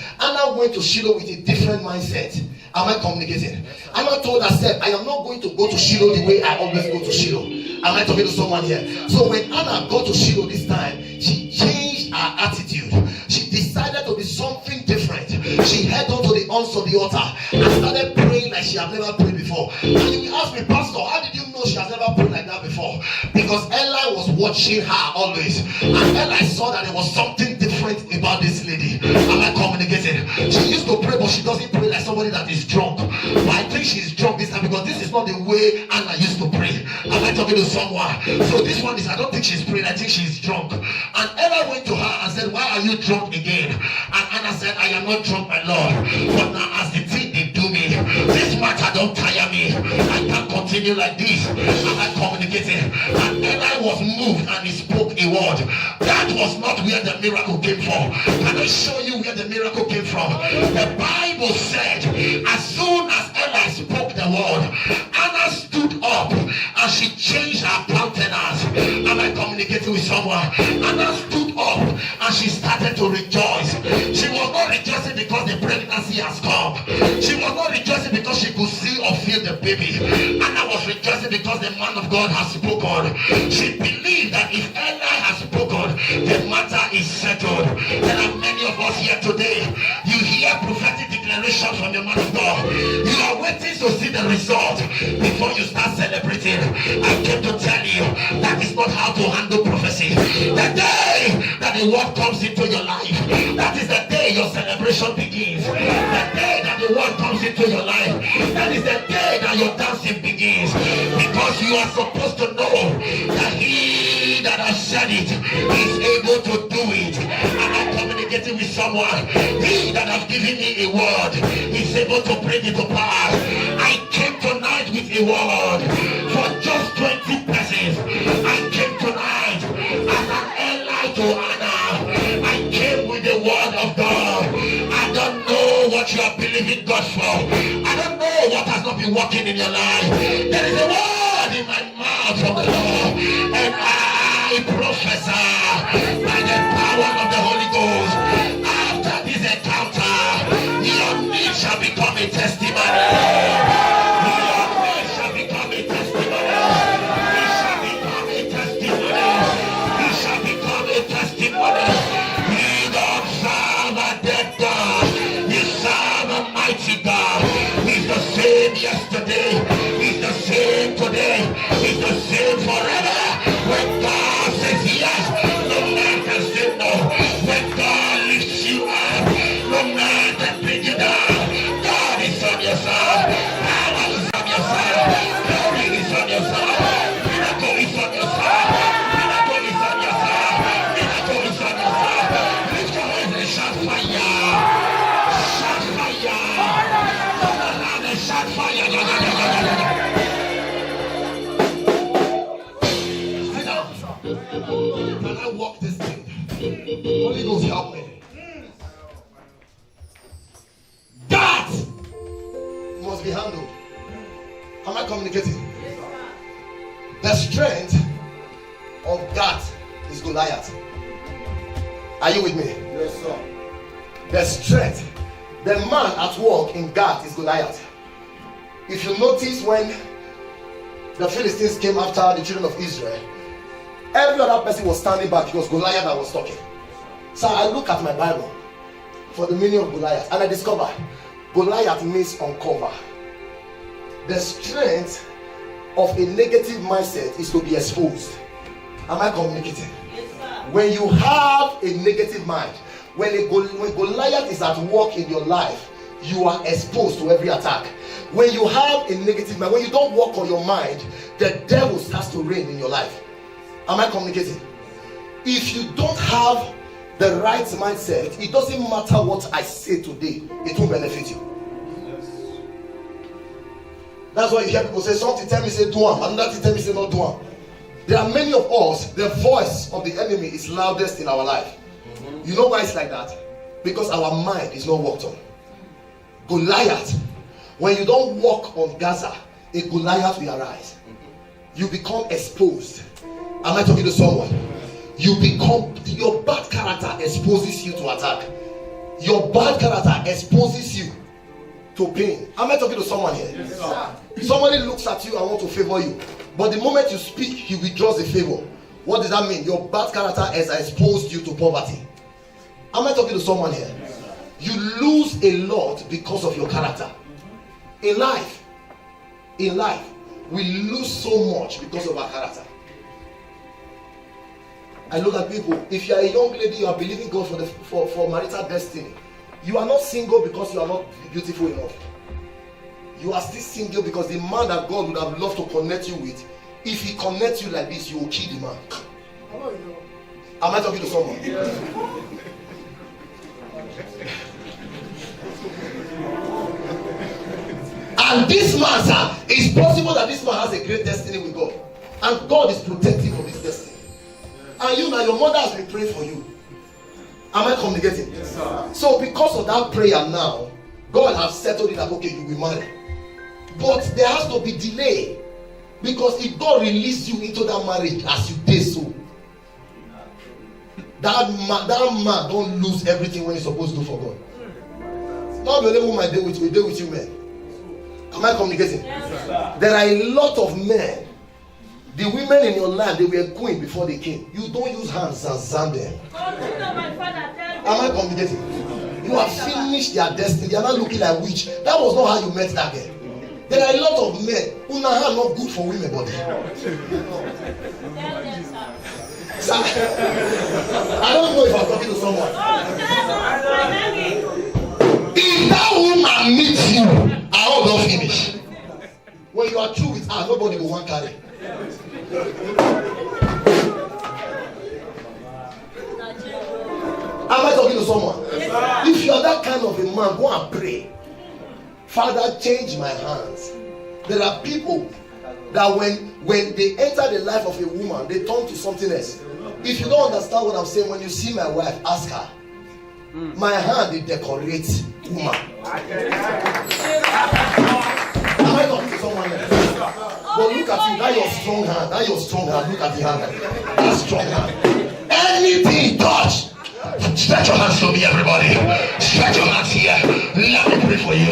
Speaker 1: with a different mindset? Am I communicating? Anna told herself, I am not going to go to Shiloh the way I always go to Shiloh. Am I talking to someone here? So when Anna got to Shiloh this time, she changed her attitude. She decided to be something different. She headed on to the horns of the altar and started praying like she had never prayed before. And you will ask me, Pastor, how did you know she has never prayed like that before? Because Eli was watching her always. And Eli saw that there was something different about this lady. Am I communicating? She used to pray, but she doesn't pray like somebody that is drunk. But I think she's drunk this time because this is not the way Anna used to pray. Am I talking to someone? So this one is, I don't think she's praying, I think she's drunk. And Eli went to her and said, why are you drunk again? And Anna said, I am not drunk, my Lord. But now as the thing they do me, this matter don't tire me. I can't continue like this. Am I communicating? And Eli was moved and he spoke a word. That was not where the miracle came from. Can I show you where the miracle came from? The Bible said, as soon as Eli spoke the word, Anna stood up and she changed her countenance. Am I communicating with someone? Anna stood up and she started to rejoice. She was not rejoicing because the pregnancy has come. She was not rejoicing because she could see or feel the baby. Anna was rejoicing because the man of God has spoken. She believed that if Eli has spoken, the matter is settled. There are many of us here today. You hear prophetic declaration from the man of God. You are waiting to see the result before you start celebrating. I came to tell you that is not how to handle prophecy. The day that the word comes into your life, that is the day your celebration begins. The day that the word comes into your life, that is the day that your dancing begins. Because you are supposed to know that he that has said it is able to do it. And I'm communicating with someone. He that has given me a word is able to bring it to pass. I came tonight with a word for just 20 persons. I came tonight as an Eli to Anna. I came with the word of God. I don't know what you are believing God for. I don't know what has not been working in your life. There is a word in my mouth from the Lord, and I prophesy by the power of the Holy Ghost. After this encounter, your need shall become a testimony. Your need shall become a testimony. It shall become a testimony. It shall become a testimony. You don't serve a dead God. You serve a mighty God. He's the same yesterday. He's the same today. He's the same forever. When God says yes, no man can say no. When God lifts you up, no man can bring you down. God is on your side. Power is on your side. Glory is on your side. Miracle is on your side. Miracle is on your side. Miracle is on your side. Lift your hands and shout fire. Shout fire. Shout fire. Can I walk this thing? Holy Ghost, help me. That must be handled. Am I communicating? The strength of that is Goliath. Are you with me?
Speaker 2: Yes, sir.
Speaker 1: The strength, the man at work in Gath is Goliath. If you notice, when the Philistines came after the children of Israel, every other person was standing back. It was Goliath that was talking. So I look at my Bible for the meaning of Goliath, and I discover Goliath means uncover. The strength of a negative mindset is to be exposed. Am I communicating?
Speaker 3: Yes, sir.
Speaker 1: When you have a negative mind, when Goliath is at work in your life, you are exposed to every attack. When you have a negative mind, when you don't work on your mind, the devil starts to reign in your life. Am I communicating? If you don't have the right mindset, it doesn't matter what I say today, it won't benefit you. That's why you hear people say, something tell me say do one, another thing tell me say not do one. There are many of us, the voice of the enemy is loudest in our life. You know why it's like that? Because our mind is not worked on. Goliath, when you don't work on Gaza, a Goliath will arise. You become exposed. Am I talking to someone? You become, your bad character exposes you to attack. Your bad character exposes you to pain. Am I talking to someone here?
Speaker 2: Yes, sir.
Speaker 1: Somebody looks at you and wants to favor you, but the moment you speak, he withdraws the favor. What does that mean? Your bad character has exposed you to poverty. Am I talking to someone here? You lose a lot because of your character. In life, we lose so much because of our character. I look at people. If you are a young lady, you are believing God for marital destiny. You are not single because you are not beautiful enough. You are still single because the man that God would have loved to connect you with, if he connects you like this, you will kill the man. Am I talking to someone? And this man, sir, it's possible that this man has a great destiny with God, and God is protecting of his destiny. And you now, your mother has been praying for you. Am I communicating?
Speaker 2: Yes, sir.
Speaker 1: So because of that prayer now, God has settled it that okay, you will marry. But there has to be delay, because if God released you into that marriage as you did so, that man don't lose everything when he's supposed to do for God. Not the only woman I deal with you men. Am I communicating?
Speaker 3: Yes,
Speaker 1: there are a lot of men. The women in your life, they were queen before they came. You don't use hands and sand them. Am I communicating? You have finished their destiny. They are not looking like witch. That was not how you met that girl. There are a lot of men who now are not good for women, body. Sir, I don't know if I'm talking to someone. If that woman meets you, I will not finish. When you are through with her, nobody will want carry. Am I talking to someone? Yes, if you are that kind of a man, go and pray. Father, change my hands. There are people that when they enter the life of a woman, they turn to something else. If you don't understand what I'm saying, when you see my wife, ask her. My hand, they decorate woman. Am I talking to someone else? But look at you, that your strong hand, look at the hand, that strong hand. Anything you touch, stretch your hands to me, everybody. Stretch your hands here. Let me pray for you.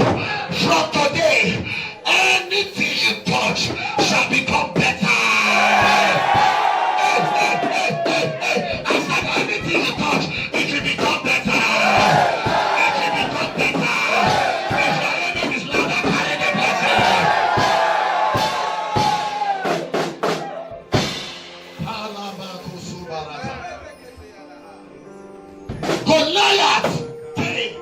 Speaker 1: From today, anything you touch shall become better. I said anything you touch, it will become better. It will become better. If your enemy is loud, carry the blessing. Goliath came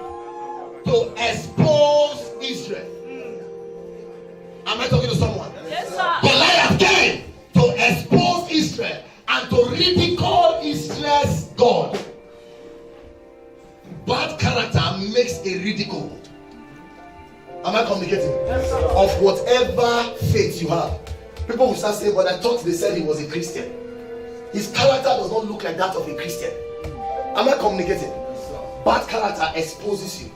Speaker 1: to expose Israel. Am I talking to someone?
Speaker 3: Yes, sir.
Speaker 1: Goliath came to expose Israel and to ridicule Israel's God. Bad character makes a ridicule. Am I communicating?
Speaker 2: Yes, sir.
Speaker 1: Of whatever faith you have. People will start saying, but I thought they said he was a Christian. His character does not look like that of a Christian. Am I communicating?
Speaker 2: Yes, sir.
Speaker 1: Bad character exposes you.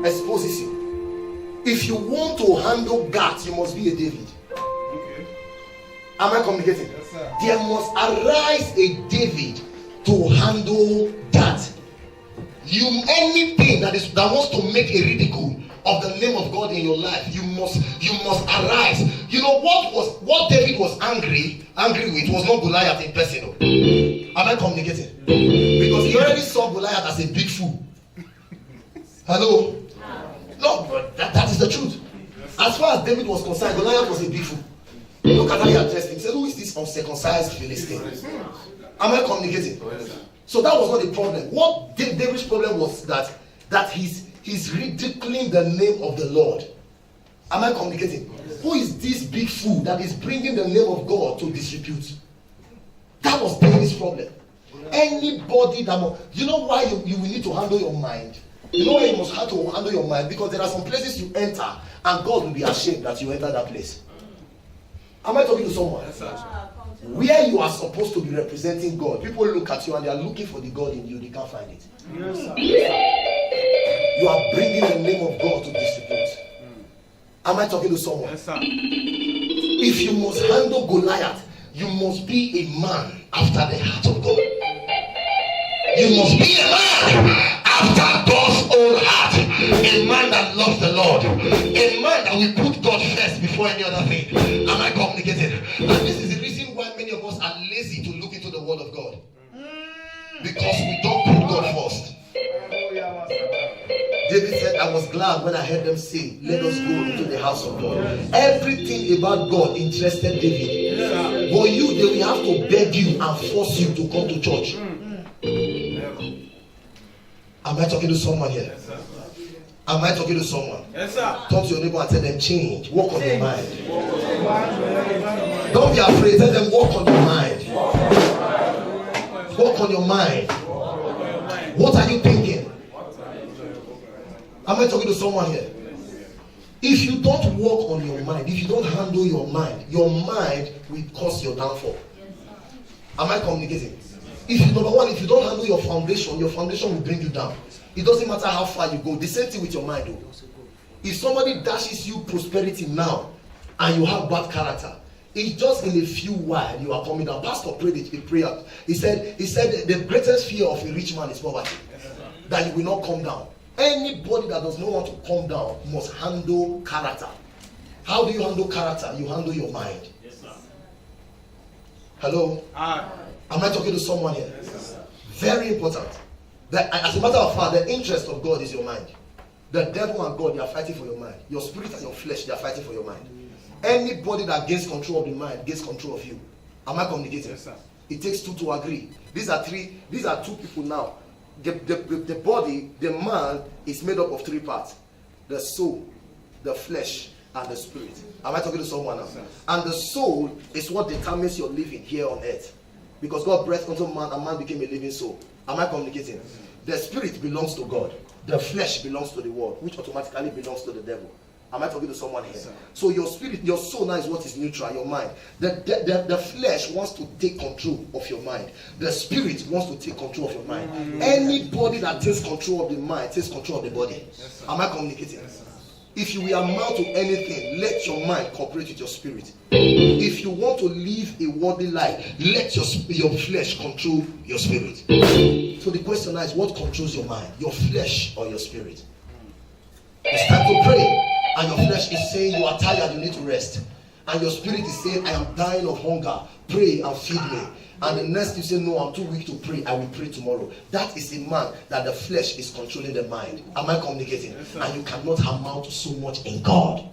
Speaker 1: Exposes you. If you want to handle God, you must be a David.
Speaker 2: Okay.
Speaker 1: Am I communicating?
Speaker 2: Yes, sir.
Speaker 1: There must arise a David to handle that. Anything that wants to make a ridicule of the name of God in your life, you must arise. You know what David was angry with was not Goliath in person. Am I communicating? Because he already saw Goliath as a big fool. Hello? No, but that is the truth. As far as David was concerned, Goliath was a big fool. Look at how he addressed him. He said, who is this uncircumcised Philistine? Am I communicating? So that was not the problem. What David's problem was that he's ridiculing the name of the Lord. Am I communicating? Who is this big fool that is bringing the name of God to disrepute? That was David's problem. Anybody that you know why you will need to handle your mind. You know why you must have to handle your mind? Because there are some places you enter and God will be ashamed that you enter that place. Am I talking to someone?
Speaker 2: Yes, sir.
Speaker 1: Where you are supposed to be representing God, people look at you and they are looking for the God in you. They can't find it.
Speaker 2: Yes, sir.
Speaker 1: You are bringing the name of God to disrepute. Am I talking to someone?
Speaker 2: Yes, sir.
Speaker 1: If you must handle Goliath, you must be a man after the heart of God. You must be a man after God's own heart. A man that loves the Lord. A man that will put God first before any other thing. Am I communicating? And this is the reason why many of us are lazy to look into the word of God. Because we don't put God first. David said, I was glad when I heard them say, let us go into the house of God. Everything about God interested David. But you, they will have to beg you and force you to come to church. Am I talking to someone here?
Speaker 2: Yes, sir.
Speaker 1: Am I talking to someone?
Speaker 2: Yes, sir.
Speaker 1: Talk to your neighbor and tell them change. Work on your mind. Don't be afraid. Tell them work on your mind. Work on your mind. What are you thinking? Am I talking to someone here? If you don't work on your mind, if you don't handle your mind will cause your downfall. Am I communicating? If you, number one, if you don't handle your foundation will bring you down. It doesn't matter how far you go. The same thing with your mind though. If somebody dashes you prosperity now and you have bad character, it's just in a few while you are coming down. Pastor prayed a prayer. He said the greatest fear of a rich man is poverty. That you will not come down. Anybody that does not want to come down must handle character. How do you handle character? You handle your mind.
Speaker 2: Yes, sir.
Speaker 1: Hello?
Speaker 2: Aye.
Speaker 1: Am I talking to someone here?
Speaker 2: Yes, sir.
Speaker 1: Very important. As a matter of fact, the interest of God is your mind. The devil and God, they are fighting for your mind. Your spirit and your flesh, they are fighting for your mind. Anybody that gains control of the mind gains control of you. Am I communicating?
Speaker 2: Yes, sir.
Speaker 1: It takes two to agree. These are two people now. The body, the man, is made up of three parts: the soul, the flesh, and the spirit. Am I talking to someone now? And the soul is what determines your living here on earth. Because God breathed into man and man became a living soul. Am I communicating? The spirit belongs to God. The flesh belongs to the world, which automatically belongs to the devil. Am I talking to someone here? So your spirit, your soul now is what is neutral, your mind. The flesh wants to take control of your mind. The spirit wants to take control of your mind. Anybody that takes control of the mind takes control of the body. Am I communicating? If you will amount to anything, let your mind cooperate with your spirit. If you want to live a worldly life, let your flesh control your spirit. So the question now is, what controls your mind? Your flesh or your spirit? It's time to pray. And your flesh is saying you are tired, you need to rest. And your spirit is saying, I am dying of hunger. Pray and feed me. And the next you say, no, I'm too weak to pray. I will pray tomorrow. That is a man that the flesh is controlling the mind. Am I communicating? Yes, and you cannot amount to so much in God.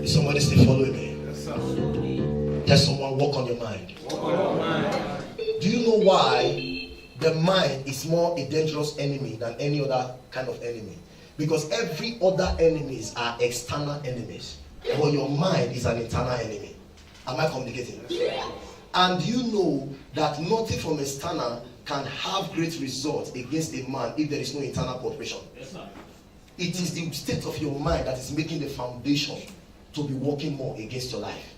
Speaker 1: Is somebody still following me?
Speaker 2: Yes, sir.
Speaker 1: Tell someone, work on your mind.
Speaker 2: Work on your mind.
Speaker 1: Do you know why the mind is more a dangerous enemy than any other kind of enemy? Because every other enemies are external enemies. But your mind is an internal enemy. Am I communicating? And you know that nothing from external can have great results against a man if there is no internal cooperation.
Speaker 2: Yes, sir.
Speaker 1: It is the state of your mind that is making the foundation to be working more against your life.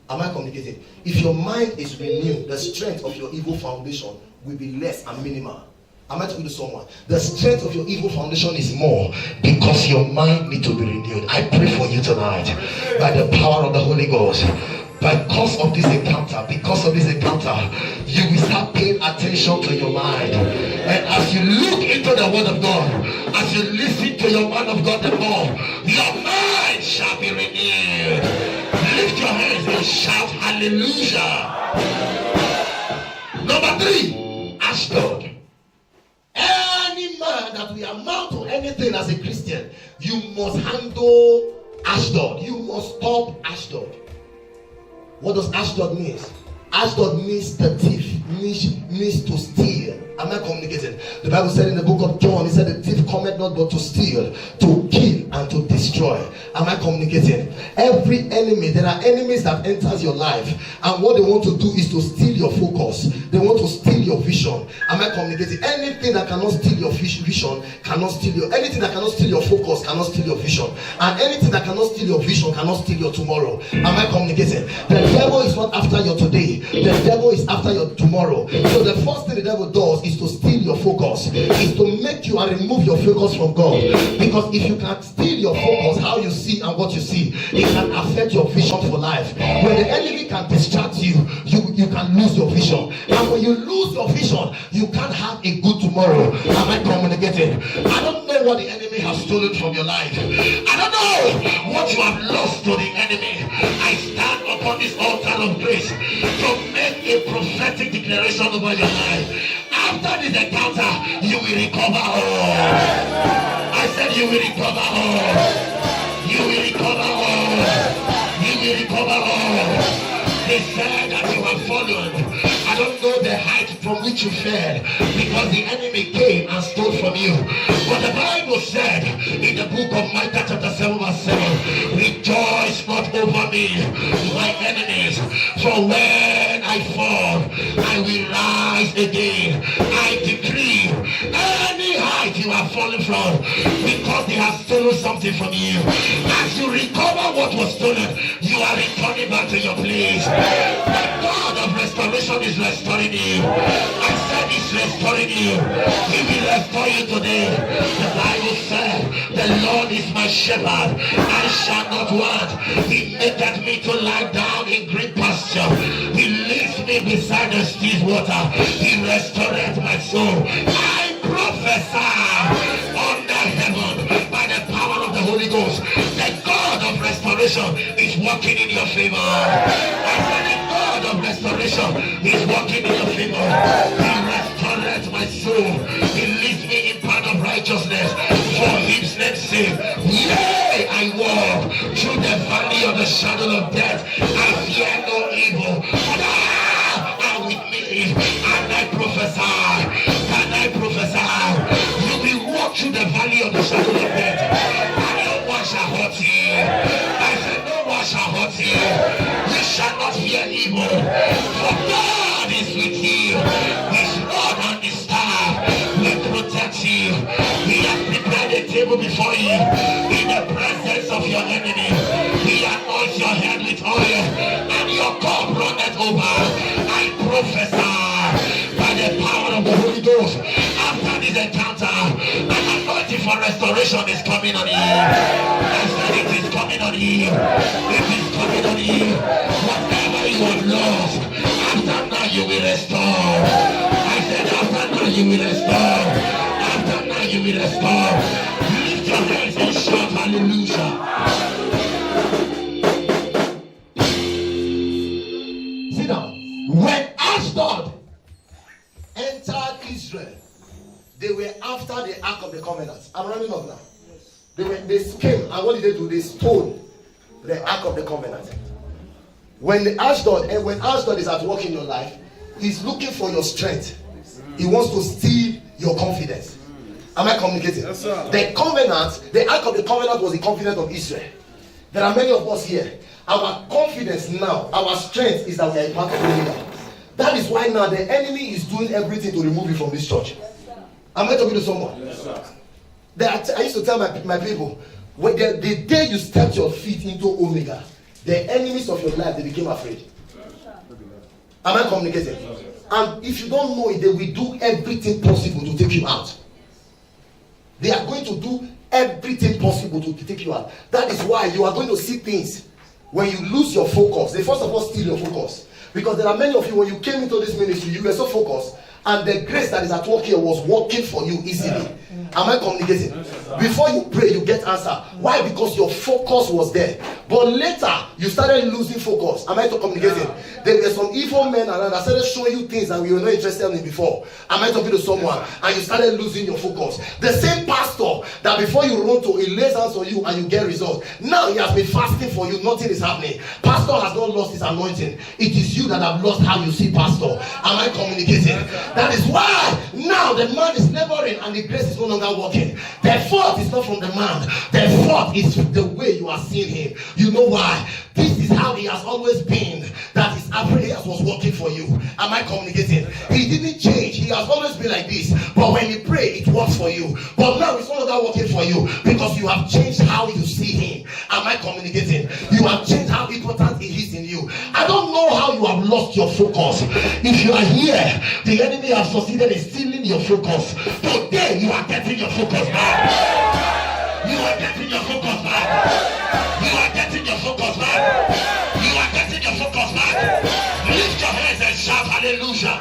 Speaker 1: Am I communicating? If your mind is renewed, the strength of your evil foundation will be less and minimal. Am I talking to someone? The strength of your evil foundation is more because your mind needs to be renewed. I pray for you tonight by the power of the Holy Ghost. Because of this encounter, you will start paying attention to your mind. And as you look into the word of God, as you listen to your man of God the more, your mind shall be renewed. Lift your hands and shout hallelujah. Number 3, Ashdod. Any man that will amount to anything as a Christian, you must handle Ashdod. You must stop Ashdod. What does Ashdod mean? Ashdod means the thief, means to steal. Am I communicating? The Bible said in the book of John, it said the thief cometh not but to steal, to kill, and to destroy. Am I communicating? Every enemy, there are enemies that enters your life, and what they want to do is to steal your focus. They want to steal your vision. Am I communicating? Anything that cannot steal your vision cannot steal your, anything that cannot steal your focus cannot steal your vision, and anything that cannot steal your vision cannot steal your tomorrow. Am I communicating? The devil is not after your today. The devil is after your tomorrow. So the first thing the devil does is to steal your focus, is to make you and remove your focus from God. Because if you can steal your focus, how you see and what you see, it can affect your vision for life. When the enemy can distract you, you can lose your vision. And when you lose your vision, you can't have a good tomorrow. Am I communicating? I don't know what the enemy has stolen from your life. I don't know what you have lost to the enemy. I stand upon this altar of grace to make a prophetic declaration over your life. After this encounter, you will recover all. I said you will recover all. You will recover all. You will recover all. They said that you have fallen. I don't know the height from which you fell, because the enemy came and stole from you. But the Bible said in the book of Micah chapter 7 verse 7, rejoice not over me, my enemies, for when I fall, I will rise again. I decree any height you have fallen from, because they have stolen something from you, as you recover what was stolen, you are returning back to your place. The God of restoration is restoring you. I said he's restoring you. He will restore you today. The Bible said, the Lord is my shepherd, I shall not want. He maketh me to lie down in green pasture. He leads me beside the still water. He restoreth my soul. I prophesy under heaven by the power of the Holy Ghost. The God of restoration is working in your favor. I said the God of restoration is working in your favor. He restoreth my soul. He leads me in path of righteousness for his name's sake. Yea, I walk through the valley of the shadow of death. I fear no evil, for thou art with me. And I prophesy, and I prophesy, you will walk through the valley of the shadow of death, and no one shall hurt you. I said no one shall hurt you. You shall not fear evil, for God is with you. His rod and his staff will protect you. He has prepared a table before you in the presence of your enemy. He anoints your head with oil, and your cup runneth over. I prophesy by the power of the Holy Ghost, after this encounter, an anointing for restoration is coming on you. I said it is coming on you. It is coming on you. Whatever you have lost, after now you will restore. I said after now you will restore. After now you will restore. Lift your hands and shout hallelujah. Sit down. When Ashdod entered Israel, they were after the Ark of the Covenant. I'm running up now. They came, and what did they do? They stole the Ark of the Covenant. When Ashdod is at work in your life, he's looking for your strength. He wants to steal your confidence. Am I communicating?
Speaker 4: Yes, sir.
Speaker 1: The covenant, the Ark of the Covenant was the confidence of Israel. There are many of us here. Our confidence now, our strength is that we are a part of the leader. That is why now the enemy is doing everything to remove you from this church. Am I talking to someone?
Speaker 4: Yes, sir.
Speaker 1: I used to tell my people, when the day you stepped your feet into Omega, the enemies of your life, they became afraid. Am I communicating? And if you don't know it, they will do everything possible to take you out. They are going to do everything possible to take you out. That is why you are going to see things. When you lose your focus, they first of all steal your focus. Because there are many of you, when you came into this ministry, you were so focused, and the grace that is at work here was working for you easily. Am I communicating? Before you pray, you get answer. Why? Because your focus was there. But later, you started losing focus. Am I communicating? There were some evil men around that started showing you things that you were not interested in before. Am I talking to someone? And you started losing your focus. The same pastor that before you run to, he lays hands on you and you get results. Now he has been fasting for you, nothing is happening. Pastor has not lost his anointing. It is you that have lost how you see pastor. Am I communicating? That is why now the man is laboring and the grace is no longer working. The fault is not from the man. The fault is the way you are seeing him. You know why? This is how he has always been. That his prayers was working for you. Am I communicating? He didn't change. He has always been like this. But when he pray, it works for you. But now it's no longer working for you because you have changed how you see him. Am I communicating? You have changed how important he is in you. I don't know how you have lost your focus. If you are here, the enemy has succeeded in stealing your focus. Today you are getting your focus back. You are getting your focus back. You are getting your focus back. You are getting your focus back. Lift your hands and shout hallelujah.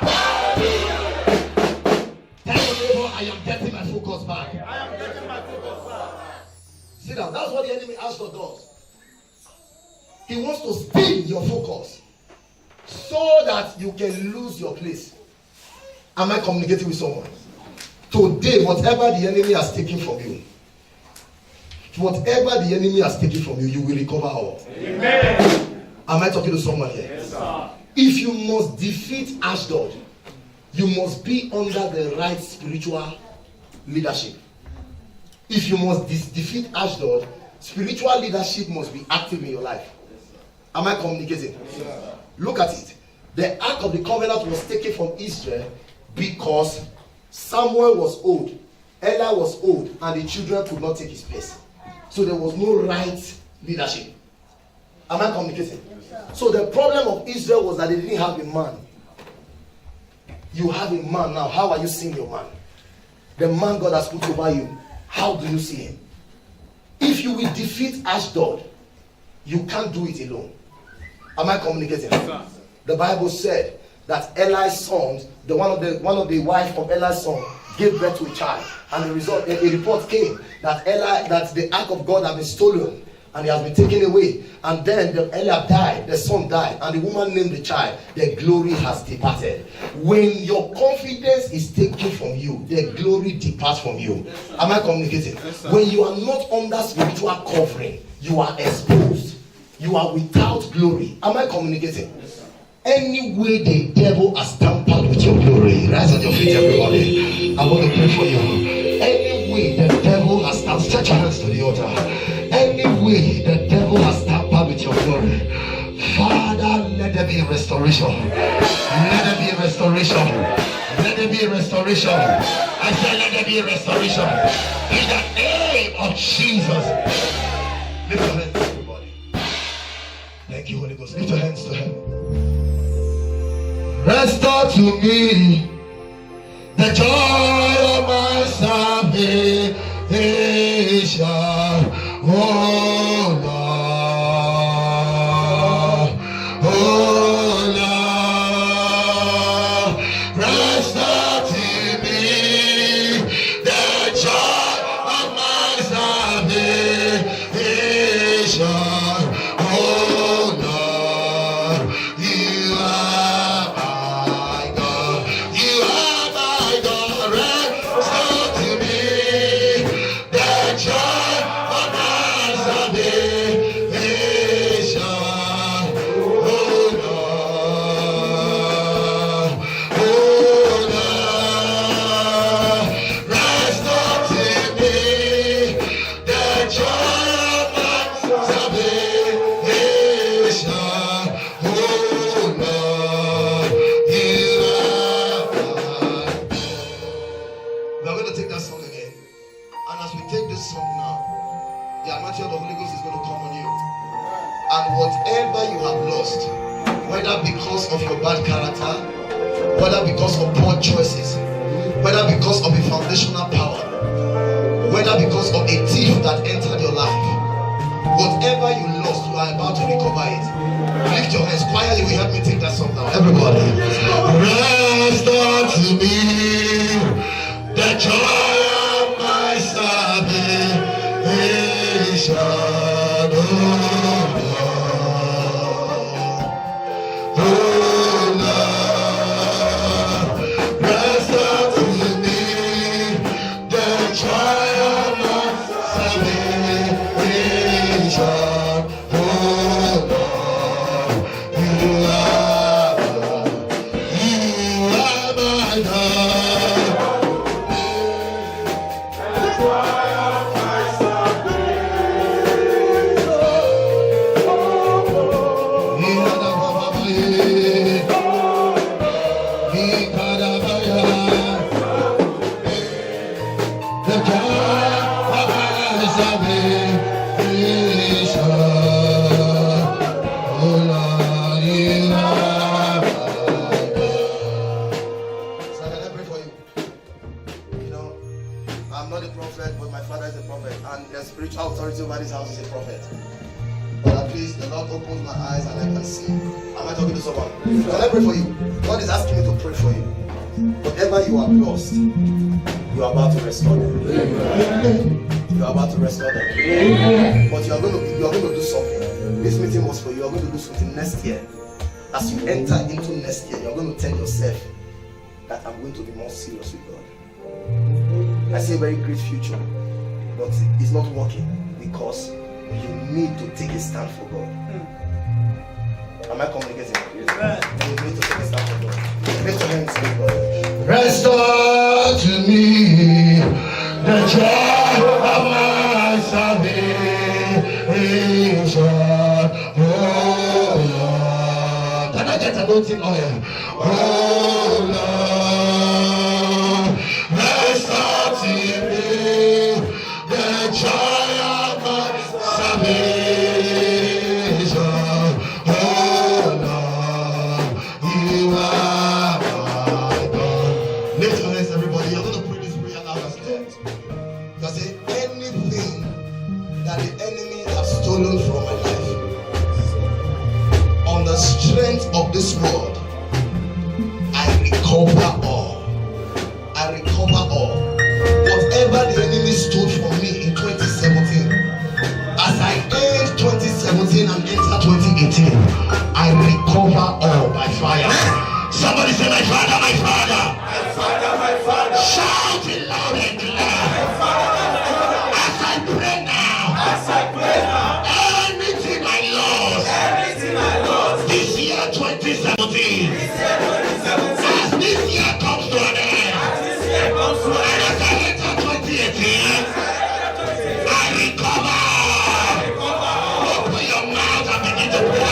Speaker 1: Tell your neighbor, I am getting my focus back. I am getting my focus back. Sit down. That's what the enemy Ashdod does. He wants to steal your focus so that you can lose your place. Am I communicating with someone? Today, whatever the enemy has taken from you, whatever the enemy has taken from you, you will recover all. Amen. Am I talking to someone here? Yes, sir. If you must defeat Ashdod, you must be under the right spiritual leadership. If you must defeat Ashdod, spiritual leadership must be active in your life. Am I communicating? Yes, look at it. The Ark of the Covenant was taken from Israel because Samuel was old, Eli was old, and the children could not take his place. So there was no right leadership. Am I communicating? Yes, so the problem of Israel was that they didn't have a man. You have a man now. How are you seeing your man? The man God has put over you. How do you see him? If you will defeat Ashdod, you can't do it alone. Am I communicating? Yes, the Bible said that Eli's son, one of the wife of Eli's son, gave birth to a child, and the result, a report came that the ark of God had been stolen and it has been taken away. And then Eli died, the son died, and the woman named the child. The glory has departed. When your confidence is taken from you, the glory departs from you. Yes, am I communicating? Yes, when you are not under spiritual covering, you are exposed. You are without glory. Am I communicating? Yes, any way the devil has tampered with your glory, rise on your feet, everybody. I want to pray for you. Any way the devil has tampered, stretch your hands to the altar. Any way the devil has tampered with your glory, Father, let there be a restoration. Let there be a restoration. Let there be a restoration. I said, let there be a restoration. In the name of Jesus. Lift your hands, everybody. Thank you, Holy Ghost. Lift your hands to heaven. Restore to me the joy of my salvation, oh Lord, oh Lord. Restore to me the joy of my salvation, oh Lord. You are of your bad character, whether because of poor choices, whether because of a foundational power, whether because of a thief that entered your life, whatever you lost, you are about to recover it. Lift your hands quietly. Will help me take that song now. Everybody, restore to me the joy of opened my eyes and I can see. Am I talking to someone? Can I pray for you? God is asking me to pray for you. Whatever you have lost, you are about to restore them. You are about to restore them. But you are going to do something. This meeting was for you. You are going to do something next year. As you enter into next year, you are going to tell yourself that I'm going to be more serious with God. I see a very great future, but it's not working because you need to take a stand for God. Am I communicating? Yes. You need to take a stand for God. Lift your hands to God. Restore to me the joy of my salvation. Oh Lord. Can I get anointing oil? Oh Lord. Restore to me the joy of my salvation. Oh Lord. You are my God. Lift your hands, everybody. You're going to pray this prayer loud as clear. You say, anything that the enemy has stolen from my life, on the strength of this world, I recover all. I recover all. Whatever the enemy stole from me in 2017, as I end 2017 and enter 2018, I recover all by fire. Somebody say, my Father, my Father. My Father, my Father. Shout it loud and clear. As I pray now. Anything I lost. This year 2017. As this year comes to an end. And as I enter 2018, I recover. Open your mouth and begin to pray. I